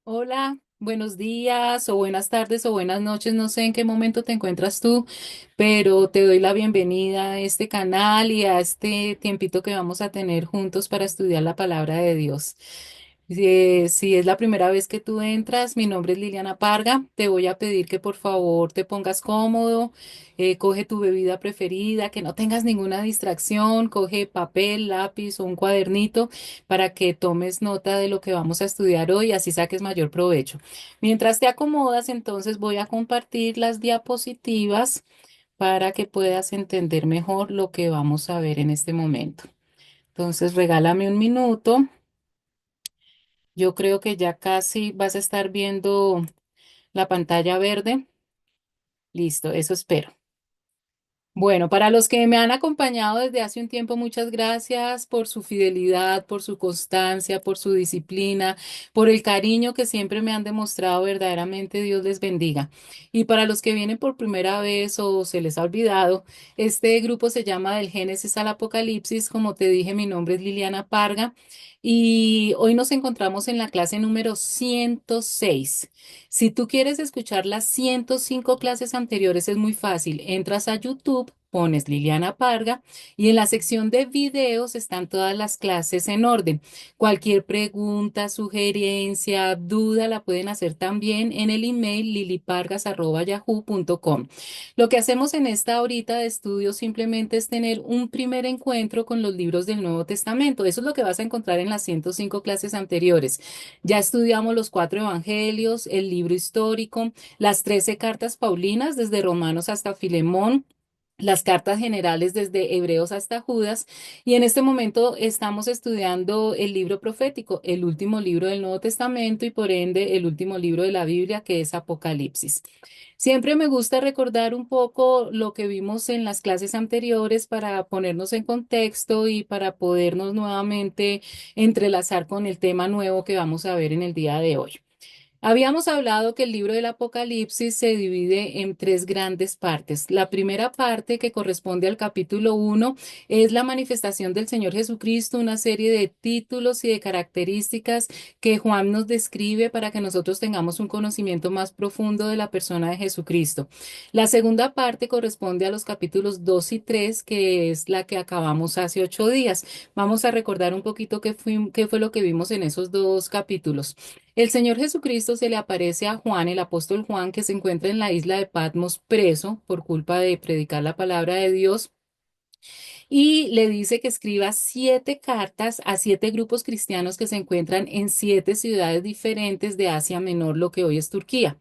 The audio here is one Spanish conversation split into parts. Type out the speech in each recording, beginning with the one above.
Hola, buenos días o buenas tardes o buenas noches, no sé en qué momento te encuentras tú, pero te doy la bienvenida a este canal y a este tiempito que vamos a tener juntos para estudiar la palabra de Dios. Si es la primera vez que tú entras, mi nombre es Liliana Parga, te voy a pedir que por favor te pongas cómodo, coge tu bebida preferida, que no tengas ninguna distracción, coge papel, lápiz o un cuadernito para que tomes nota de lo que vamos a estudiar hoy y así saques mayor provecho. Mientras te acomodas, entonces voy a compartir las diapositivas para que puedas entender mejor lo que vamos a ver en este momento. Entonces, regálame un minuto. Yo creo que ya casi vas a estar viendo la pantalla verde. Listo, eso espero. Bueno, para los que me han acompañado desde hace un tiempo, muchas gracias por su fidelidad, por su constancia, por su disciplina, por el cariño que siempre me han demostrado. Verdaderamente Dios les bendiga. Y para los que vienen por primera vez o se les ha olvidado, este grupo se llama Del Génesis al Apocalipsis. Como te dije, mi nombre es Liliana Parga y hoy nos encontramos en la clase número 106. Si tú quieres escuchar las 105 clases anteriores, es muy fácil. Entras a YouTube, pones Liliana Parga y en la sección de videos están todas las clases en orden. Cualquier pregunta, sugerencia, duda la pueden hacer también en el email lilipargas@yahoo.com. Lo que hacemos en esta horita de estudio simplemente es tener un primer encuentro con los libros del Nuevo Testamento. Eso es lo que vas a encontrar en las 105 clases anteriores. Ya estudiamos los cuatro evangelios, el libro histórico, las 13 cartas paulinas, desde Romanos hasta Filemón, las cartas generales desde Hebreos hasta Judas, y en este momento estamos estudiando el libro profético, el último libro del Nuevo Testamento y por ende el último libro de la Biblia, que es Apocalipsis. Siempre me gusta recordar un poco lo que vimos en las clases anteriores para ponernos en contexto y para podernos nuevamente entrelazar con el tema nuevo que vamos a ver en el día de hoy. Habíamos hablado que el libro del Apocalipsis se divide en tres grandes partes. La primera parte, que corresponde al capítulo 1, es la manifestación del Señor Jesucristo, una serie de títulos y de características que Juan nos describe para que nosotros tengamos un conocimiento más profundo de la persona de Jesucristo. La segunda parte corresponde a los capítulos 2 y 3, que es la que acabamos hace 8 días. Vamos a recordar un poquito qué fue lo que vimos en esos dos capítulos. El Señor Jesucristo se le aparece a Juan, el apóstol Juan, que se encuentra en la isla de Patmos preso por culpa de predicar la palabra de Dios, y le dice que escriba 7 cartas a 7 grupos cristianos que se encuentran en 7 ciudades diferentes de Asia Menor, lo que hoy es Turquía.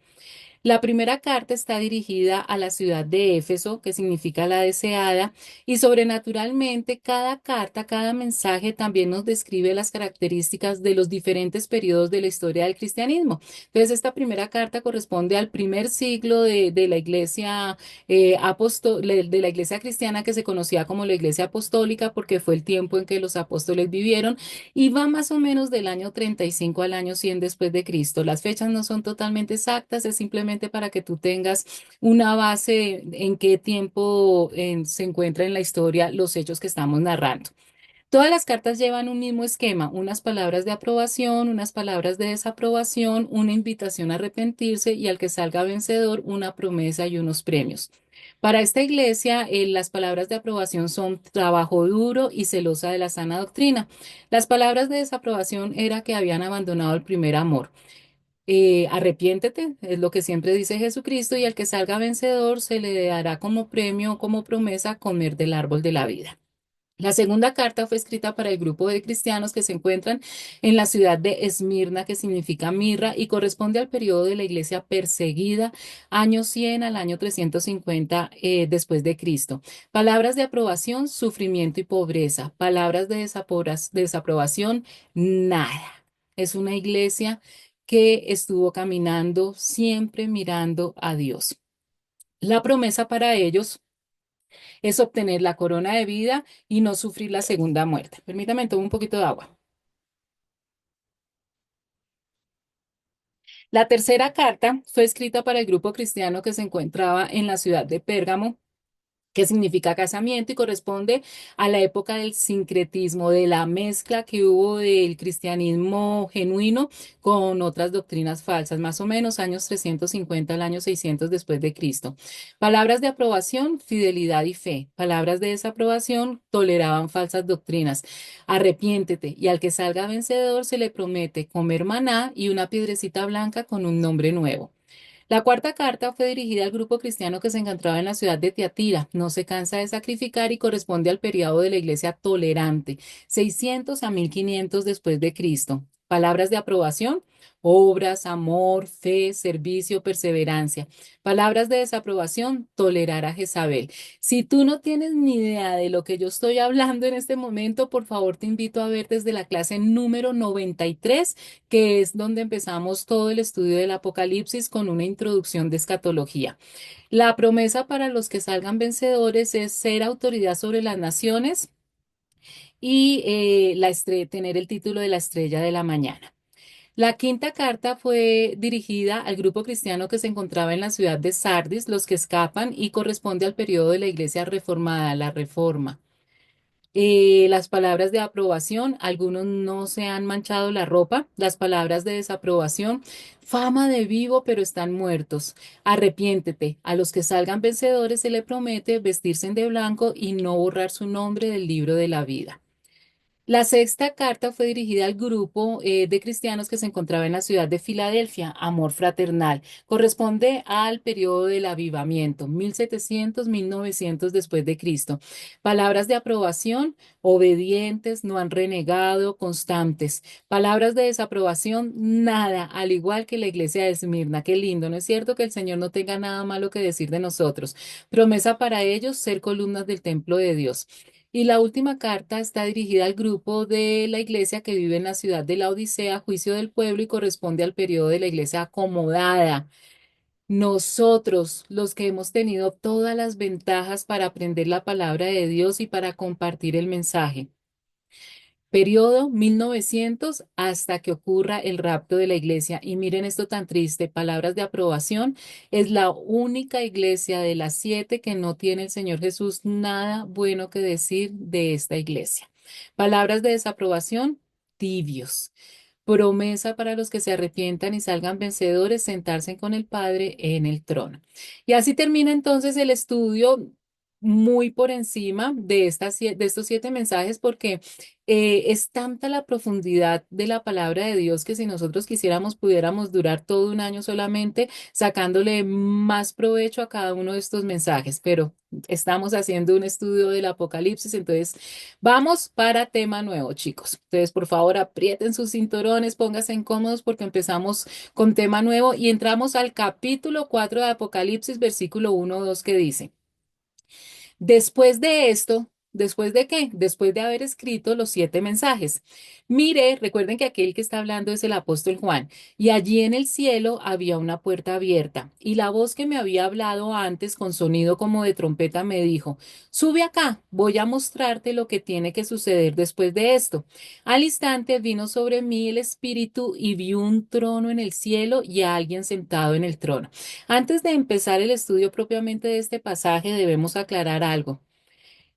La primera carta está dirigida a la ciudad de Éfeso, que significa la deseada, y sobrenaturalmente cada carta, cada mensaje también nos describe las características de los diferentes periodos de la historia del cristianismo. Entonces, esta primera carta corresponde al primer siglo de la iglesia de la iglesia cristiana, que se conocía como la iglesia apostólica porque fue el tiempo en que los apóstoles vivieron, y va más o menos del año 35 al año 100 después de Cristo. Las fechas no son totalmente exactas, es simplemente para que tú tengas una base en qué tiempo se encuentra en la historia los hechos que estamos narrando. Todas las cartas llevan un mismo esquema: unas palabras de aprobación, unas palabras de desaprobación, una invitación a arrepentirse y al que salga vencedor una promesa y unos premios. Para esta iglesia, las palabras de aprobación son trabajo duro y celosa de la sana doctrina. Las palabras de desaprobación era que habían abandonado el primer amor. Arrepiéntete, es lo que siempre dice Jesucristo, y al que salga vencedor se le dará como premio o como promesa comer del árbol de la vida. La segunda carta fue escrita para el grupo de cristianos que se encuentran en la ciudad de Esmirna, que significa mirra, y corresponde al periodo de la iglesia perseguida, año 100 al año 350 después de Cristo. Palabras de aprobación: sufrimiento y pobreza. Palabras de desaprobación: nada. Es una iglesia que estuvo caminando siempre mirando a Dios. La promesa para ellos es obtener la corona de vida y no sufrir la segunda muerte. Permítame tomar un poquito de agua. La tercera carta fue escrita para el grupo cristiano que se encontraba en la ciudad de Pérgamo, que significa casamiento y corresponde a la época del sincretismo, de la mezcla que hubo del cristianismo genuino con otras doctrinas falsas, más o menos años 350 al año 600 después de Cristo. Palabras de aprobación, fidelidad y fe. Palabras de desaprobación, toleraban falsas doctrinas. Arrepiéntete y al que salga vencedor se le promete comer maná y una piedrecita blanca con un nombre nuevo. La cuarta carta fue dirigida al grupo cristiano que se encontraba en la ciudad de Tiatira. No se cansa de sacrificar y corresponde al periodo de la iglesia tolerante, 600 a 1500 después de Cristo. Palabras de aprobación, obras, amor, fe, servicio, perseverancia. Palabras de desaprobación, tolerar a Jezabel. Si tú no tienes ni idea de lo que yo estoy hablando en este momento, por favor te invito a ver desde la clase número 93, que es donde empezamos todo el estudio del Apocalipsis con una introducción de escatología. La promesa para los que salgan vencedores es ser autoridad sobre las naciones y tener el título de la estrella de la mañana. La quinta carta fue dirigida al grupo cristiano que se encontraba en la ciudad de Sardis, los que escapan, y corresponde al periodo de la iglesia reformada, la reforma. Las palabras de aprobación, algunos no se han manchado la ropa. Las palabras de desaprobación, fama de vivo, pero están muertos. Arrepiéntete. A los que salgan vencedores se le promete vestirse de blanco y no borrar su nombre del libro de la vida. La sexta carta fue dirigida al grupo de cristianos que se encontraba en la ciudad de Filadelfia, Amor Fraternal. Corresponde al periodo del avivamiento, 1700-1900 después de Cristo. Palabras de aprobación, obedientes, no han renegado, constantes. Palabras de desaprobación, nada, al igual que la iglesia de Esmirna. Qué lindo, ¿no es cierto que el Señor no tenga nada malo que decir de nosotros? Promesa para ellos, ser columnas del templo de Dios. Y la última carta está dirigida al grupo de la iglesia que vive en la ciudad de la Odisea, juicio del pueblo, y corresponde al periodo de la iglesia acomodada. Nosotros, los que hemos tenido todas las ventajas para aprender la palabra de Dios y para compartir el mensaje. Periodo 1900 hasta que ocurra el rapto de la iglesia. Y miren esto tan triste, palabras de aprobación. Es la única iglesia de las 7 que no tiene el Señor Jesús nada bueno que decir de esta iglesia. Palabras de desaprobación, tibios. Promesa para los que se arrepientan y salgan vencedores, sentarse con el Padre en el trono. Y así termina entonces el estudio muy por encima de de estos 7 mensajes, porque es tanta la profundidad de la palabra de Dios que si nosotros quisiéramos pudiéramos durar todo un año solamente sacándole más provecho a cada uno de estos mensajes, pero estamos haciendo un estudio del Apocalipsis, entonces vamos para tema nuevo, chicos. Entonces, por favor, aprieten sus cinturones, pónganse incómodos porque empezamos con tema nuevo y entramos al capítulo 4 de Apocalipsis, versículo 1-2 que dice. Después de esto, ¿después de qué? Después de haber escrito los 7 mensajes. Mire, recuerden que aquel que está hablando es el apóstol Juan, y allí en el cielo había una puerta abierta, y la voz que me había hablado antes con sonido como de trompeta me dijo, sube acá, voy a mostrarte lo que tiene que suceder después de esto. Al instante vino sobre mí el Espíritu y vi un trono en el cielo y a alguien sentado en el trono. Antes de empezar el estudio propiamente de este pasaje, debemos aclarar algo.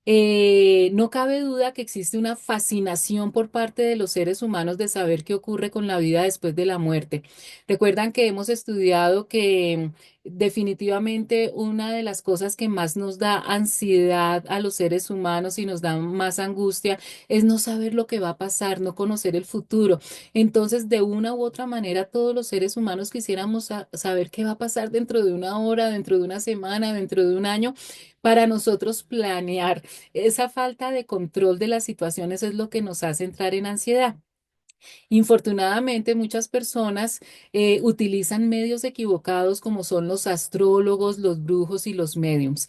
No cabe duda que existe una fascinación por parte de los seres humanos de saber qué ocurre con la vida después de la muerte. Recuerdan que hemos estudiado que definitivamente una de las cosas que más nos da ansiedad a los seres humanos y nos da más angustia es no saber lo que va a pasar, no conocer el futuro. Entonces, de una u otra manera, todos los seres humanos quisiéramos saber qué va a pasar dentro de una hora, dentro de una semana, dentro de un año, para nosotros planear. Esa falta de control de las situaciones es lo que nos hace entrar en ansiedad. Infortunadamente, muchas personas utilizan medios equivocados como son los astrólogos, los brujos y los médiums.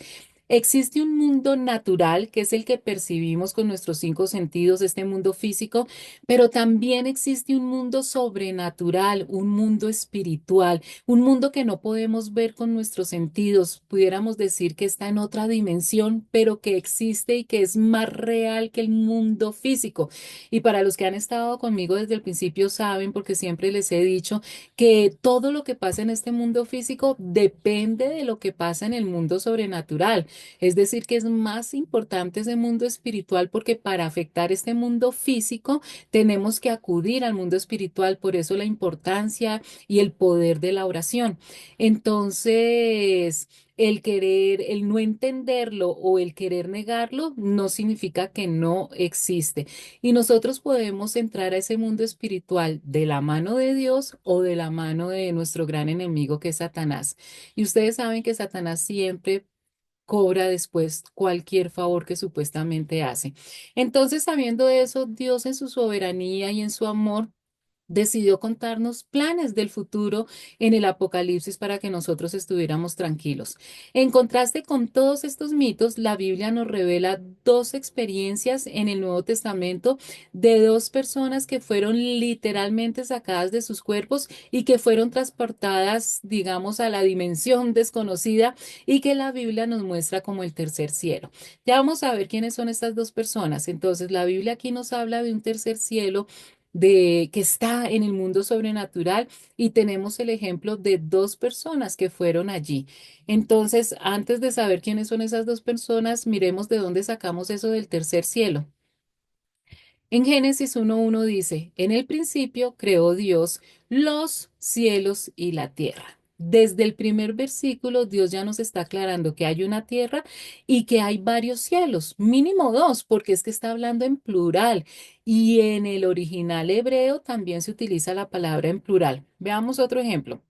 Existe un mundo natural que es el que percibimos con nuestros 5 sentidos, este mundo físico, pero también existe un mundo sobrenatural, un mundo espiritual, un mundo que no podemos ver con nuestros sentidos. Pudiéramos decir que está en otra dimensión, pero que existe y que es más real que el mundo físico. Y para los que han estado conmigo desde el principio saben, porque siempre les he dicho, que todo lo que pasa en este mundo físico depende de lo que pasa en el mundo sobrenatural. Es decir, que es más importante ese mundo espiritual porque para afectar este mundo físico tenemos que acudir al mundo espiritual, por eso la importancia y el poder de la oración. Entonces, el querer, el no entenderlo o el querer negarlo no significa que no existe. Y nosotros podemos entrar a ese mundo espiritual de la mano de Dios o de la mano de nuestro gran enemigo que es Satanás. Y ustedes saben que Satanás siempre cobra después cualquier favor que supuestamente hace. Entonces, sabiendo eso, Dios en su soberanía y en su amor decidió contarnos planes del futuro en el Apocalipsis para que nosotros estuviéramos tranquilos. En contraste con todos estos mitos, la Biblia nos revela dos experiencias en el Nuevo Testamento de dos personas que fueron literalmente sacadas de sus cuerpos y que fueron transportadas, digamos, a la dimensión desconocida y que la Biblia nos muestra como el tercer cielo. Ya vamos a ver quiénes son estas dos personas. Entonces, la Biblia aquí nos habla de un tercer cielo de que está en el mundo sobrenatural y tenemos el ejemplo de dos personas que fueron allí. Entonces, antes de saber quiénes son esas dos personas, miremos de dónde sacamos eso del tercer cielo. En Génesis 1:1 dice, en el principio creó Dios los cielos y la tierra. Desde el primer versículo, Dios ya nos está aclarando que hay una tierra y que hay varios cielos, mínimo dos, porque es que está hablando en plural. Y en el original hebreo también se utiliza la palabra en plural. Veamos otro ejemplo.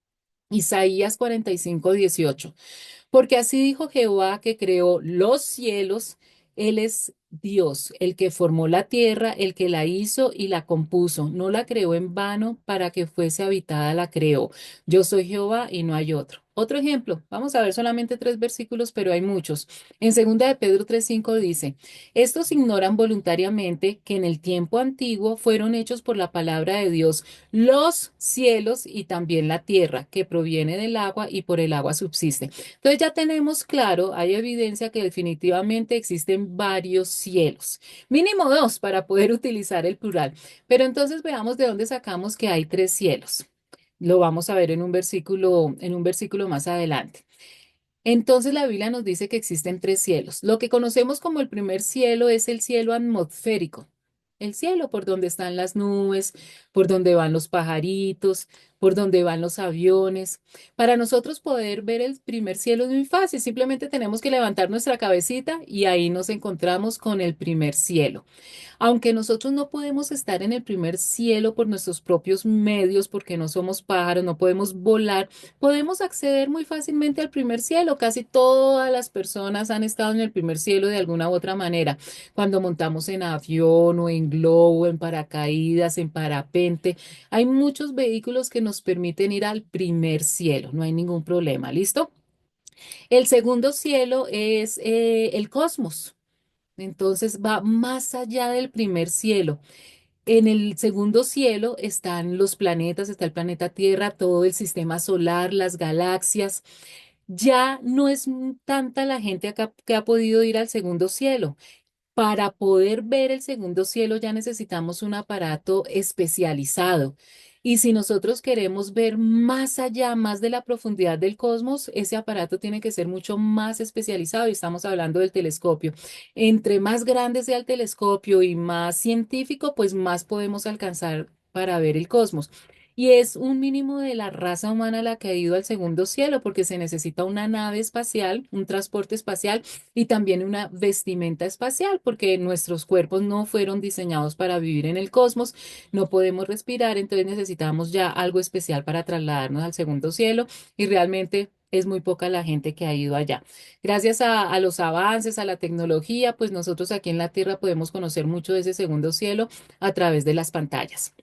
Isaías 45:18. Porque así dijo Jehová que creó los cielos, Él es Dios, el que formó la tierra, el que la hizo y la compuso. No la creó en vano para que fuese habitada, la creó. Yo soy Jehová y no hay otro. Otro ejemplo, vamos a ver solamente tres versículos, pero hay muchos. En segunda de Pedro 3:5 dice, estos ignoran voluntariamente que en el tiempo antiguo fueron hechos por la palabra de Dios los cielos y también la tierra, que proviene del agua y por el agua subsiste. Entonces ya tenemos claro, hay evidencia que definitivamente existen varios cielos, mínimo dos para poder utilizar el plural. Pero entonces veamos de dónde sacamos que hay tres cielos. Lo vamos a ver en un versículo más adelante. Entonces la Biblia nos dice que existen tres cielos. Lo que conocemos como el primer cielo es el cielo atmosférico. El cielo por donde están las nubes, por donde van los pajaritos, por donde van los aviones. Para nosotros poder ver el primer cielo es muy fácil, simplemente tenemos que levantar nuestra cabecita y ahí nos encontramos con el primer cielo. Aunque nosotros no podemos estar en el primer cielo por nuestros propios medios, porque no somos pájaros, no podemos volar, podemos acceder muy fácilmente al primer cielo. Casi todas las personas han estado en el primer cielo de alguna u otra manera. Cuando montamos en avión o en globo, en paracaídas, en parapente, hay muchos vehículos que nos permiten ir al primer cielo. No hay ningún problema. ¿Listo? El segundo cielo es el cosmos. Entonces va más allá del primer cielo. En el segundo cielo están los planetas, está el planeta Tierra, todo el sistema solar, las galaxias. Ya no es tanta la gente acá que ha podido ir al segundo cielo. Para poder ver el segundo cielo ya necesitamos un aparato especializado. Y si nosotros queremos ver más allá, más de la profundidad del cosmos, ese aparato tiene que ser mucho más especializado y estamos hablando del telescopio. Entre más grande sea el telescopio y más científico, pues más podemos alcanzar para ver el cosmos. Y es un mínimo de la raza humana la que ha ido al segundo cielo, porque se necesita una nave espacial, un transporte espacial y también una vestimenta espacial, porque nuestros cuerpos no fueron diseñados para vivir en el cosmos, no podemos respirar, entonces necesitamos ya algo especial para trasladarnos al segundo cielo y realmente es muy poca la gente que ha ido allá. Gracias a los avances, a la tecnología, pues nosotros aquí en la Tierra podemos conocer mucho de ese segundo cielo a través de las pantallas.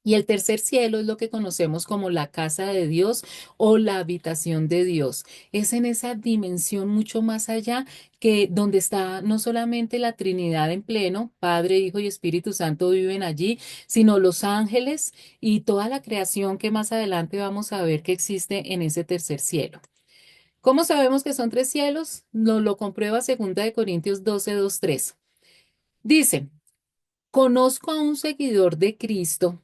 Y el tercer cielo es lo que conocemos como la casa de Dios o la habitación de Dios. Es en esa dimensión mucho más allá que donde está no solamente la Trinidad en pleno, Padre, Hijo y Espíritu Santo viven allí, sino los ángeles y toda la creación que más adelante vamos a ver que existe en ese tercer cielo. ¿Cómo sabemos que son tres cielos? Nos lo comprueba 2 Corintios 12:2-3. Dice, conozco a un seguidor de Cristo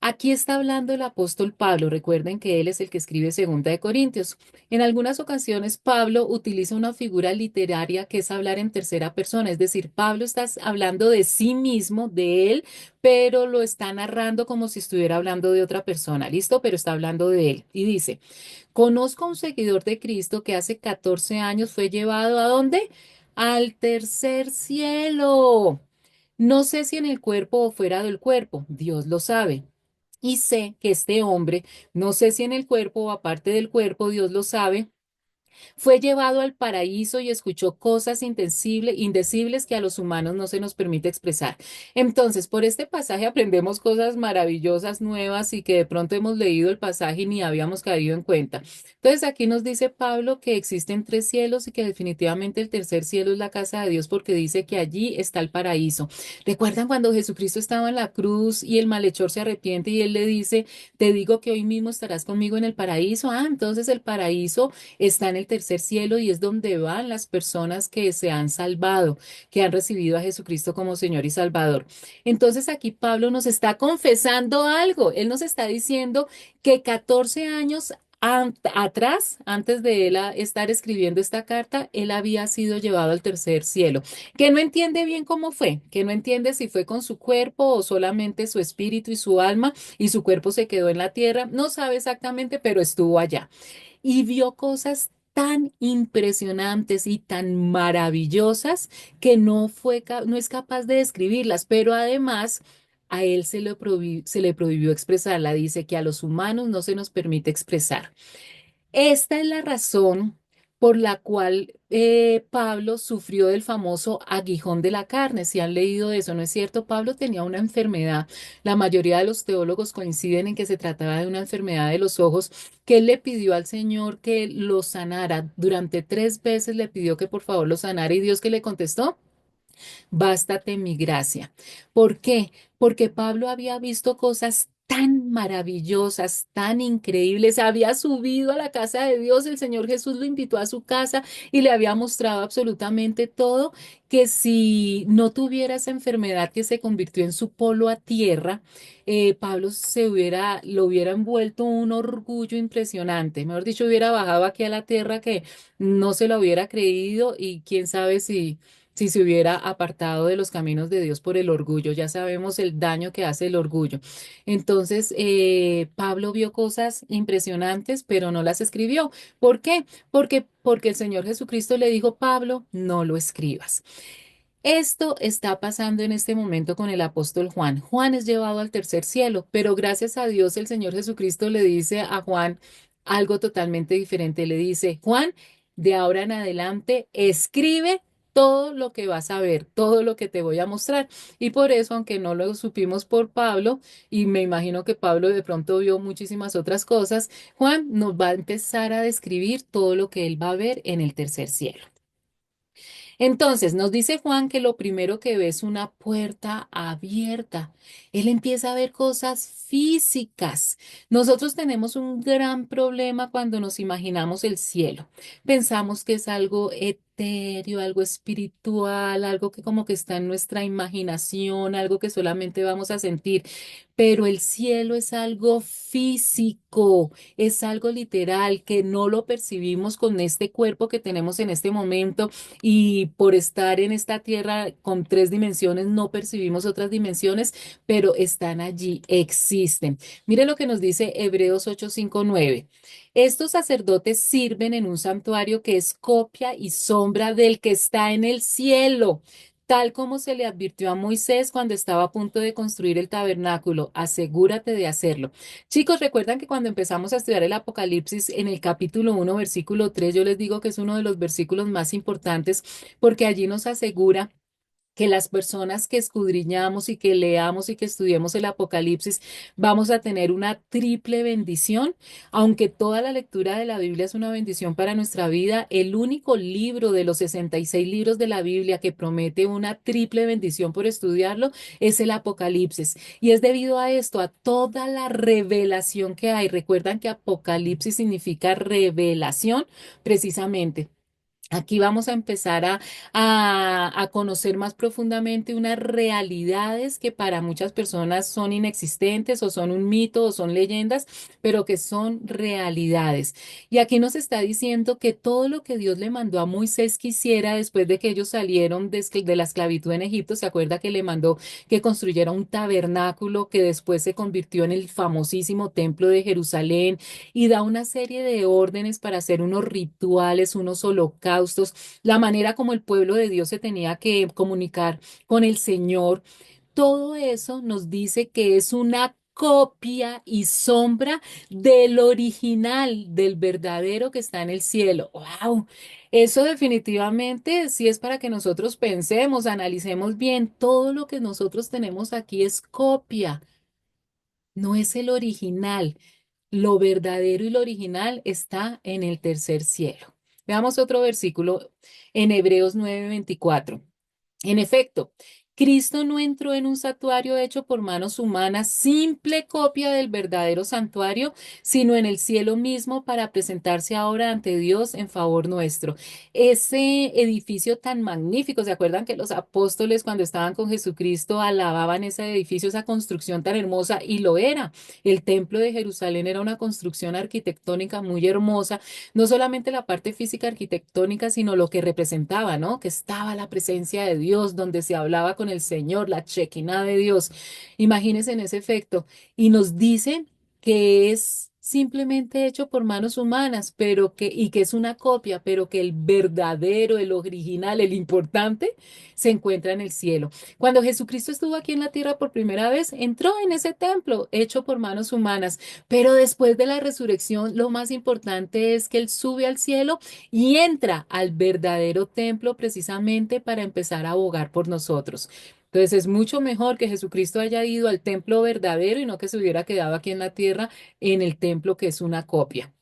Aquí está hablando el apóstol Pablo. Recuerden que él es el que escribe Segunda de Corintios. En algunas ocasiones Pablo utiliza una figura literaria que es hablar en tercera persona, es decir, Pablo está hablando de sí mismo, de él, pero lo está narrando como si estuviera hablando de otra persona, ¿listo? Pero está hablando de él. Y dice, conozco a un seguidor de Cristo que hace 14 años fue llevado ¿a dónde? Al tercer cielo. No sé si en el cuerpo o fuera del cuerpo, Dios lo sabe. Y sé que este hombre, no sé si en el cuerpo o aparte del cuerpo, Dios lo sabe, fue llevado al paraíso y escuchó cosas indecibles que a los humanos no se nos permite expresar. Entonces, por este pasaje aprendemos cosas maravillosas, nuevas y que de pronto hemos leído el pasaje y ni habíamos caído en cuenta. Entonces, aquí nos dice Pablo que existen tres cielos y que definitivamente el tercer cielo es la casa de Dios porque dice que allí está el paraíso. ¿Recuerdan cuando Jesucristo estaba en la cruz y el malhechor se arrepiente y él le dice, te digo que hoy mismo estarás conmigo en el paraíso? Ah, entonces el paraíso está en el tercer cielo y es donde van las personas que se han salvado, que han recibido a Jesucristo como Señor y Salvador. Entonces aquí Pablo nos está confesando algo. Él nos está diciendo que 14 años atrás, antes de él estar escribiendo esta carta, él había sido llevado al tercer cielo, que no entiende bien cómo fue, que no entiende si fue con su cuerpo o solamente su espíritu y su alma y su cuerpo se quedó en la tierra, no sabe exactamente, pero estuvo allá y vio cosas tan impresionantes y tan maravillosas que no es capaz de describirlas, pero además a él se le prohibió expresarla. Dice que a los humanos no se nos permite expresar. Esta es la razón por la cual Pablo sufrió del famoso aguijón de la carne. Si han leído eso, ¿no es cierto? Pablo tenía una enfermedad. La mayoría de los teólogos coinciden en que se trataba de una enfermedad de los ojos, que él le pidió al Señor que lo sanara. Durante 3 veces le pidió que por favor lo sanara y Dios que le contestó. Bástate mi gracia. ¿Por qué? Porque Pablo había visto cosas tan maravillosas, tan increíbles. Había subido a la casa de Dios, el Señor Jesús lo invitó a su casa y le había mostrado absolutamente todo, que si no tuviera esa enfermedad que se convirtió en su polo a tierra, Pablo lo hubiera envuelto un orgullo impresionante. Mejor dicho, hubiera bajado aquí a la tierra que no se lo hubiera creído y quién sabe si se hubiera apartado de los caminos de Dios por el orgullo. Ya sabemos el daño que hace el orgullo. Entonces, Pablo vio cosas impresionantes, pero no las escribió. ¿Por qué? Porque el Señor Jesucristo le dijo, Pablo, no lo escribas. Esto está pasando en este momento con el apóstol Juan. Juan es llevado al tercer cielo, pero gracias a Dios el Señor Jesucristo le dice a Juan algo totalmente diferente. Le dice, Juan, de ahora en adelante, escribe todo lo que vas a ver, todo lo que te voy a mostrar. Y por eso, aunque no lo supimos por Pablo, y me imagino que Pablo de pronto vio muchísimas otras cosas, Juan nos va a empezar a describir todo lo que él va a ver en el tercer cielo. Entonces, nos dice Juan que lo primero que ve es una puerta abierta. Él empieza a ver cosas físicas. Nosotros tenemos un gran problema cuando nos imaginamos el cielo. Pensamos que es algo etéreo, algo espiritual, algo que como que está en nuestra imaginación, algo que solamente vamos a sentir. Pero el cielo es algo físico, es algo literal que no lo percibimos con este cuerpo que tenemos en este momento y por estar en esta tierra con 3 dimensiones no percibimos otras dimensiones, pero están allí, existen. Mire lo que nos dice Hebreos 8:5-9. Estos sacerdotes sirven en un santuario que es copia y sombra del que está en el cielo. Tal como se le advirtió a Moisés cuando estaba a punto de construir el tabernáculo, asegúrate de hacerlo. Chicos, recuerdan que cuando empezamos a estudiar el Apocalipsis en el capítulo 1, versículo 3, yo les digo que es uno de los versículos más importantes porque allí nos asegura que las personas que escudriñamos y que leamos y que estudiemos el Apocalipsis vamos a tener una triple bendición. Aunque toda la lectura de la Biblia es una bendición para nuestra vida, el único libro de los 66 libros de la Biblia que promete una triple bendición por estudiarlo es el Apocalipsis. Y es debido a esto, a toda la revelación que hay. Recuerdan que Apocalipsis significa revelación precisamente. Aquí vamos a empezar a conocer más profundamente unas realidades que para muchas personas son inexistentes o son un mito o son leyendas, pero que son realidades. Y aquí nos está diciendo que todo lo que Dios le mandó a Moisés que hiciera después de que ellos salieron de la esclavitud en Egipto, ¿se acuerda que le mandó que construyera un tabernáculo que después se convirtió en el famosísimo templo de Jerusalén? Y da una serie de órdenes para hacer unos rituales, unos holocaustos, la manera como el pueblo de Dios se tenía que comunicar con el Señor. Todo eso nos dice que es una copia y sombra del original, del verdadero que está en el cielo. ¡Wow! Eso definitivamente sí es para que nosotros pensemos, analicemos bien. Todo lo que nosotros tenemos aquí es copia, no es el original. Lo verdadero y lo original está en el tercer cielo. Veamos otro versículo en Hebreos 9:24. En efecto, Cristo no entró en un santuario hecho por manos humanas, simple copia del verdadero santuario, sino en el cielo mismo para presentarse ahora ante Dios en favor nuestro. Ese edificio tan magnífico, ¿se acuerdan que los apóstoles cuando estaban con Jesucristo alababan ese edificio, esa construcción tan hermosa? Y lo era. El templo de Jerusalén era una construcción arquitectónica muy hermosa, no solamente la parte física arquitectónica, sino lo que representaba, ¿no? Que estaba la presencia de Dios, donde se hablaba con el Señor, la chequina de Dios. Imagínense en ese efecto. Y nos dicen que es simplemente hecho por manos humanas, y que es una copia, pero que el verdadero, el original, el importante, se encuentra en el cielo. Cuando Jesucristo estuvo aquí en la tierra por primera vez, entró en ese templo hecho por manos humanas, pero después de la resurrección, lo más importante es que Él sube al cielo y entra al verdadero templo precisamente para empezar a abogar por nosotros. Entonces es mucho mejor que Jesucristo haya ido al templo verdadero y no que se hubiera quedado aquí en la tierra en el templo que es una copia.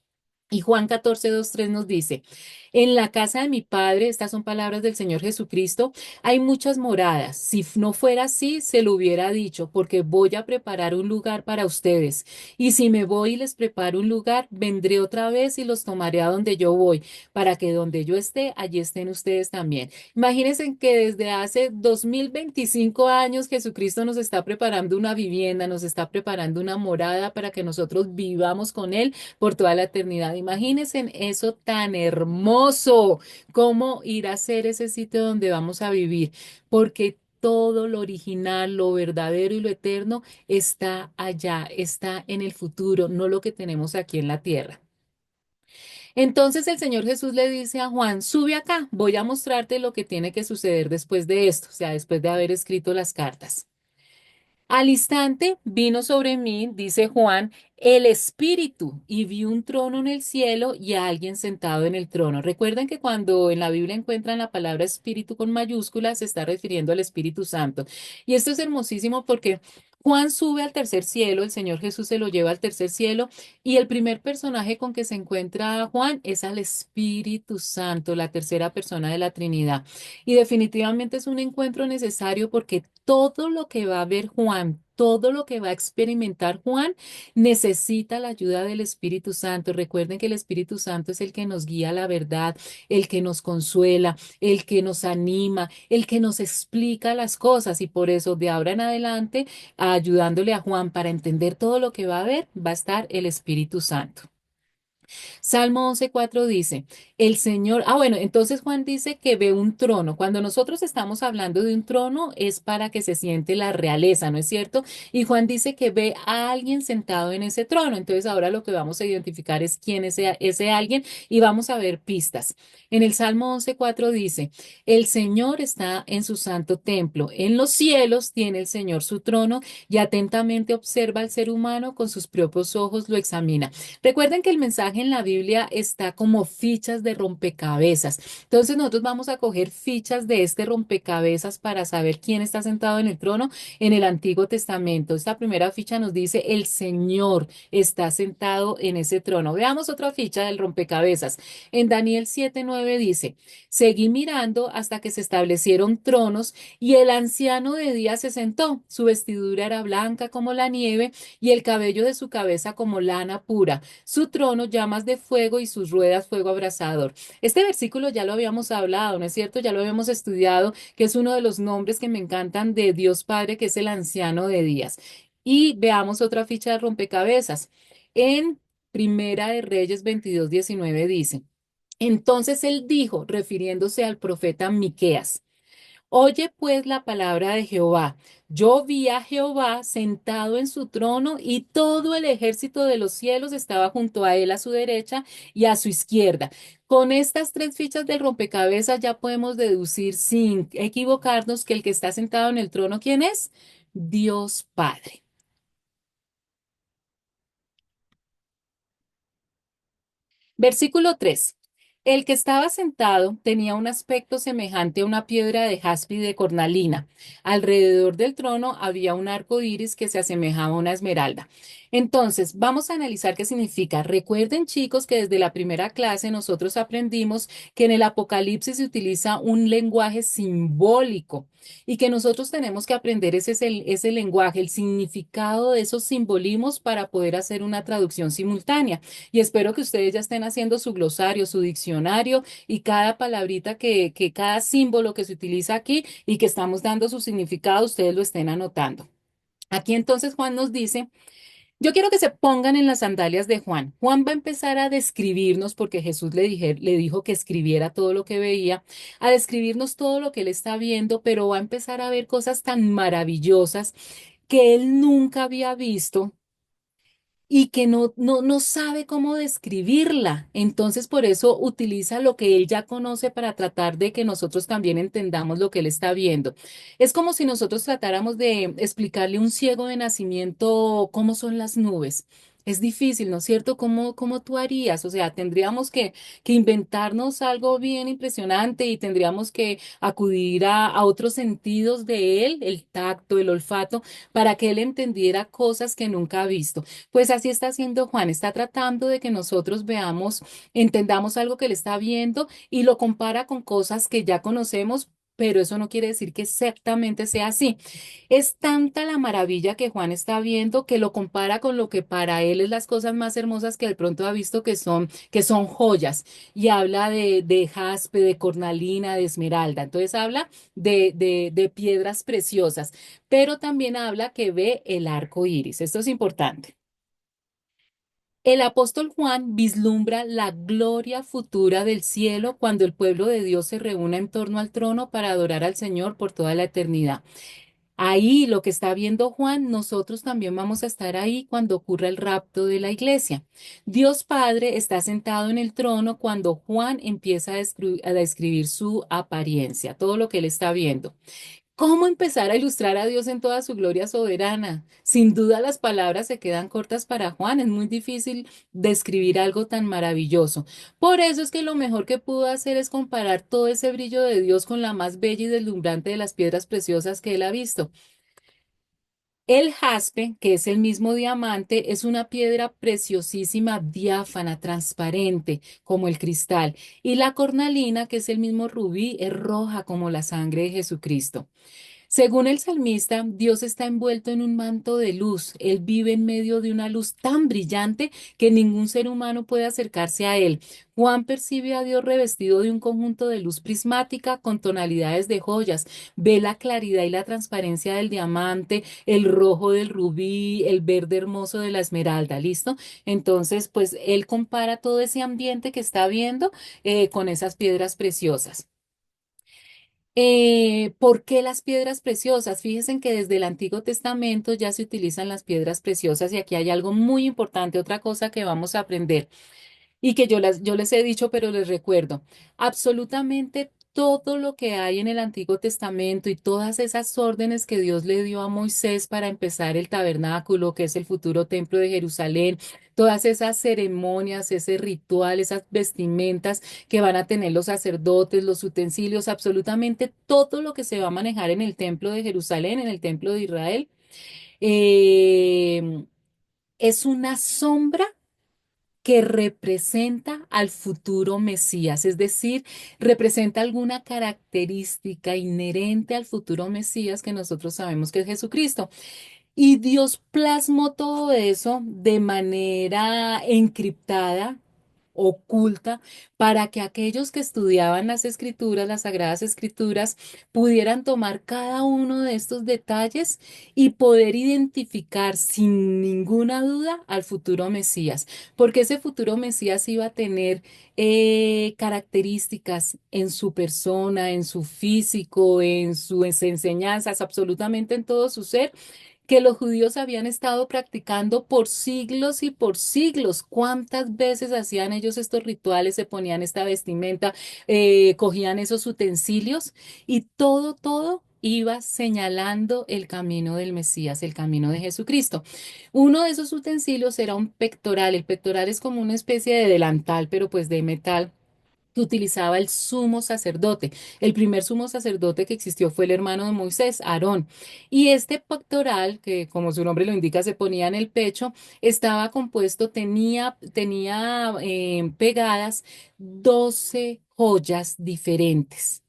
Y Juan 14:2-3 nos dice, en la casa de mi padre, estas son palabras del Señor Jesucristo, hay muchas moradas. Si no fuera así, se lo hubiera dicho, porque voy a preparar un lugar para ustedes. Y si me voy y les preparo un lugar, vendré otra vez y los tomaré a donde yo voy, para que donde yo esté, allí estén ustedes también. Imagínense que desde hace 2025 años Jesucristo nos está preparando una vivienda, nos está preparando una morada para que nosotros vivamos con Él por toda la eternidad. Imagínense en eso tan hermoso, cómo ir a ser ese sitio donde vamos a vivir, porque todo lo original, lo verdadero y lo eterno está allá, está en el futuro, no lo que tenemos aquí en la tierra. Entonces el Señor Jesús le dice a Juan, sube acá, voy a mostrarte lo que tiene que suceder después de esto, o sea, después de haber escrito las cartas. Al instante vino sobre mí, dice Juan, el Espíritu, y vi un trono en el cielo y a alguien sentado en el trono. Recuerden que cuando en la Biblia encuentran la palabra Espíritu con mayúsculas, se está refiriendo al Espíritu Santo. Y esto es hermosísimo porque Juan sube al tercer cielo, el Señor Jesús se lo lleva al tercer cielo, y el primer personaje con que se encuentra Juan es al Espíritu Santo, la tercera persona de la Trinidad. Y definitivamente es un encuentro necesario porque todo lo que va a ver Juan, todo lo que va a experimentar Juan, necesita la ayuda del Espíritu Santo. Recuerden que el Espíritu Santo es el que nos guía a la verdad, el que nos consuela, el que nos anima, el que nos explica las cosas. Y por eso de ahora en adelante, ayudándole a Juan para entender todo lo que va a ver, va a estar el Espíritu Santo. Salmo 11:4 dice, el Señor, bueno, entonces Juan dice que ve un trono. Cuando nosotros estamos hablando de un trono es para que se siente la realeza, ¿no es cierto? Y Juan dice que ve a alguien sentado en ese trono. Entonces ahora lo que vamos a identificar es quién es ese alguien y vamos a ver pistas. En el Salmo 11:4 dice, el Señor está en su santo templo. En los cielos tiene el Señor su trono y atentamente observa al ser humano con sus propios ojos, lo examina. Recuerden que el mensaje en la Biblia está como fichas de rompecabezas. Entonces nosotros vamos a coger fichas de este rompecabezas para saber quién está sentado en el trono en el Antiguo Testamento. Esta primera ficha nos dice el Señor está sentado en ese trono. Veamos otra ficha del rompecabezas. En Daniel 7:9 dice, seguí mirando hasta que se establecieron tronos y el anciano de día se sentó. Su vestidura era blanca como la nieve y el cabello de su cabeza como lana pura. Su trono llama llamas de fuego y sus ruedas fuego abrasador. Este versículo ya lo habíamos hablado, ¿no es cierto? Ya lo habíamos estudiado, que es uno de los nombres que me encantan de Dios Padre, que es el anciano de días. Y veamos otra ficha de rompecabezas. En Primera de Reyes 22:19 dice, entonces él dijo, refiriéndose al profeta Miqueas, oye pues la palabra de Jehová. Yo vi a Jehová sentado en su trono y todo el ejército de los cielos estaba junto a él a su derecha y a su izquierda. Con estas tres fichas del rompecabezas ya podemos deducir sin equivocarnos que el que está sentado en el trono, ¿quién es? Dios Padre. Versículo 3. El que estaba sentado tenía un aspecto semejante a una piedra de jaspe y de cornalina. Alrededor del trono había un arco iris que se asemejaba a una esmeralda. Entonces, vamos a analizar qué significa. Recuerden, chicos, que desde la primera clase nosotros aprendimos que en el Apocalipsis se utiliza un lenguaje simbólico y que nosotros tenemos que aprender ese lenguaje, el significado de esos simbolismos para poder hacer una traducción simultánea. Y espero que ustedes ya estén haciendo su glosario, su diccionario y cada palabrita cada símbolo que se utiliza aquí y que estamos dando su significado, ustedes lo estén anotando. Aquí entonces Juan nos dice, yo quiero que se pongan en las sandalias de Juan. Juan va a empezar a describirnos, porque Jesús le dijo que escribiera todo lo que veía, a describirnos todo lo que él está viendo, pero va a empezar a ver cosas tan maravillosas que él nunca había visto y que no sabe cómo describirla. Entonces, por eso utiliza lo que él ya conoce para tratar de que nosotros también entendamos lo que él está viendo. Es como si nosotros tratáramos de explicarle a un ciego de nacimiento cómo son las nubes. Es difícil, ¿no es cierto? ¿Cómo tú harías? O sea, tendríamos que inventarnos algo bien impresionante y tendríamos que acudir a otros sentidos de él, el tacto, el olfato, para que él entendiera cosas que nunca ha visto. Pues así está haciendo Juan, está tratando de que nosotros veamos, entendamos algo que él está viendo y lo compara con cosas que ya conocemos. Pero eso no quiere decir que exactamente sea así. Es tanta la maravilla que Juan está viendo que lo compara con lo que para él es las cosas más hermosas que de pronto ha visto que son joyas. Y habla de jaspe, de cornalina, de esmeralda. Entonces habla de piedras preciosas, pero también habla que ve el arco iris. Esto es importante. El apóstol Juan vislumbra la gloria futura del cielo cuando el pueblo de Dios se reúne en torno al trono para adorar al Señor por toda la eternidad. Ahí lo que está viendo Juan, nosotros también vamos a estar ahí cuando ocurra el rapto de la iglesia. Dios Padre está sentado en el trono cuando Juan empieza a describir su apariencia, todo lo que él está viendo. ¿Cómo empezar a ilustrar a Dios en toda su gloria soberana? Sin duda las palabras se quedan cortas para Juan. Es muy difícil describir algo tan maravilloso. Por eso es que lo mejor que pudo hacer es comparar todo ese brillo de Dios con la más bella y deslumbrante de las piedras preciosas que él ha visto. El jaspe, que es el mismo diamante, es una piedra preciosísima, diáfana, transparente, como el cristal. Y la cornalina, que es el mismo rubí, es roja como la sangre de Jesucristo. Según el salmista, Dios está envuelto en un manto de luz. Él vive en medio de una luz tan brillante que ningún ser humano puede acercarse a él. Juan percibe a Dios revestido de un conjunto de luz prismática con tonalidades de joyas. Ve la claridad y la transparencia del diamante, el rojo del rubí, el verde hermoso de la esmeralda. ¿Listo? Entonces, pues él compara todo ese ambiente que está viendo con esas piedras preciosas. ¿Por qué las piedras preciosas? Fíjense que desde el Antiguo Testamento ya se utilizan las piedras preciosas y aquí hay algo muy importante, otra cosa que vamos a aprender y que yo les he dicho, pero les recuerdo, absolutamente todo lo que hay en el Antiguo Testamento y todas esas órdenes que Dios le dio a Moisés para empezar el tabernáculo, que es el futuro templo de Jerusalén, todas esas ceremonias, ese ritual, esas vestimentas que van a tener los sacerdotes, los utensilios, absolutamente todo lo que se va a manejar en el templo de Jerusalén, en el templo de Israel, eh, es una sombra que representa al futuro Mesías, es decir, representa alguna característica inherente al futuro Mesías que nosotros sabemos que es Jesucristo. Y Dios plasmó todo eso de manera encriptada. oculta, para que aquellos que estudiaban las escrituras, las sagradas escrituras, pudieran tomar cada uno de estos detalles y poder identificar sin ninguna duda al futuro Mesías, porque ese futuro Mesías iba a tener características en su persona, en su físico, en sus enseñanzas, absolutamente en todo su ser, que los judíos habían estado practicando por siglos y por siglos. ¿Cuántas veces hacían ellos estos rituales, se ponían esta vestimenta, cogían esos utensilios y todo iba señalando el camino del Mesías, el camino de Jesucristo? Uno de esos utensilios era un pectoral. El pectoral es como una especie de delantal, pero pues de metal, que utilizaba el sumo sacerdote. El primer sumo sacerdote que existió fue el hermano de Moisés, Aarón. Y este pectoral, que como su nombre lo indica, se ponía en el pecho, estaba compuesto, tenía pegadas 12 joyas diferentes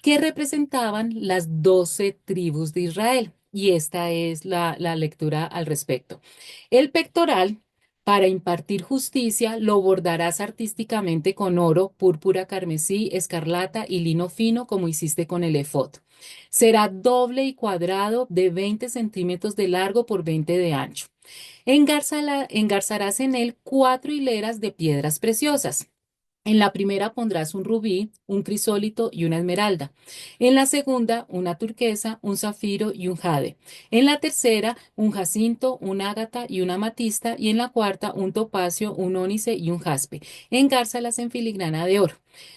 que representaban las 12 tribus de Israel. Y esta es la lectura al respecto. El pectoral, para impartir justicia, lo bordarás artísticamente con oro, púrpura, carmesí, escarlata y lino fino, como hiciste con el efod. Será doble y cuadrado de 20 centímetros de largo por 20 de ancho. Engarzarás en él 4 hileras de piedras preciosas. En la primera pondrás un rubí, un crisólito y una esmeralda. En la segunda, una turquesa, un zafiro y un jade. En la tercera, un jacinto, un ágata y una amatista. Y en la cuarta, un topacio, un ónice y un jaspe. Engárzalas en filigrana de oro.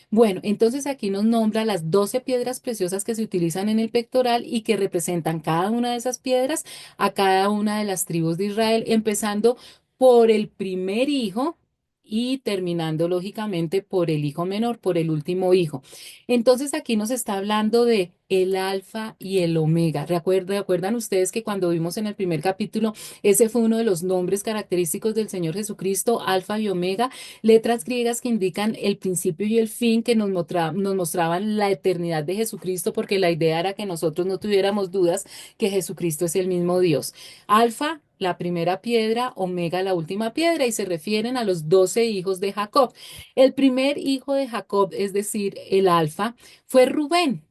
Bueno, entonces aquí nos nombra las 12 piedras preciosas que se utilizan en el pectoral y que representan cada una de esas piedras a cada una de las tribus de Israel, empezando por el primer hijo y terminando lógicamente por el hijo menor, por el último hijo. Entonces aquí nos está hablando de el alfa y el omega. ¿Recuerdan ustedes que cuando vimos en el primer capítulo, ese fue uno de los nombres característicos del Señor Jesucristo, alfa y omega, letras griegas que indican el principio y el fin, que nos mostraban la eternidad de Jesucristo, porque la idea era que nosotros no tuviéramos dudas que Jesucristo es el mismo Dios. Alfa, la primera piedra, omega, la última piedra, y se refieren a los 12 hijos de Jacob. El primer hijo de Jacob, es decir, el alfa, fue Rubén.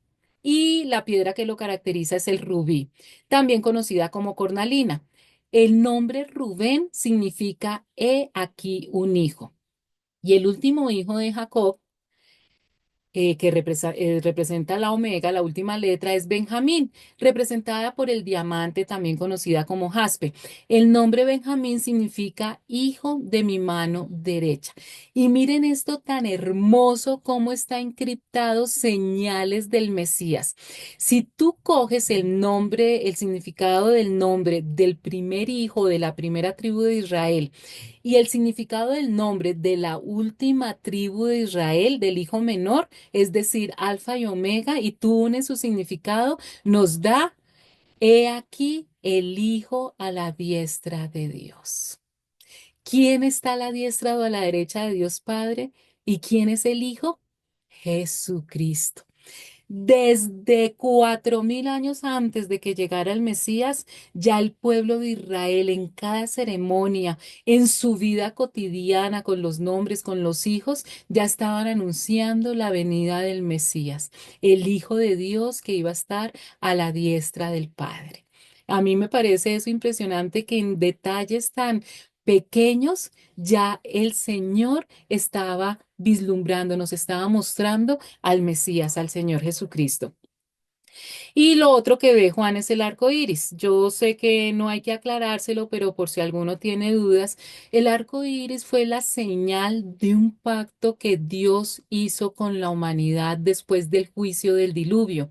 Y la piedra que lo caracteriza es el rubí, también conocida como cornalina. El nombre Rubén significa he aquí un hijo. Y el último hijo de Jacob, representa la omega, la última letra es Benjamín, representada por el diamante, también conocida como jaspe. El nombre Benjamín significa hijo de mi mano derecha. Y miren esto tan hermoso como está encriptado, señales del Mesías. Si tú coges el nombre, el significado del nombre del primer hijo de la primera tribu de Israel, y el significado del nombre de la última tribu de Israel, del hijo menor, es decir, alfa y omega, y tú unes su significado, nos da, he aquí el hijo a la diestra de Dios. ¿Quién está a la diestra o a la derecha de Dios Padre? ¿Y quién es el hijo? Jesucristo. Desde 4000 años antes de que llegara el Mesías, ya el pueblo de Israel en cada ceremonia, en su vida cotidiana, con los nombres, con los hijos, ya estaban anunciando la venida del Mesías, el Hijo de Dios que iba a estar a la diestra del Padre. A mí me parece eso impresionante, que en detalles tan pequeños ya el Señor estaba vislumbrando, nos estaba mostrando al Mesías, al Señor Jesucristo. Y lo otro que ve Juan es el arco iris. Yo sé que no hay que aclarárselo, pero por si alguno tiene dudas, el arco iris fue la señal de un pacto que Dios hizo con la humanidad después del juicio del diluvio.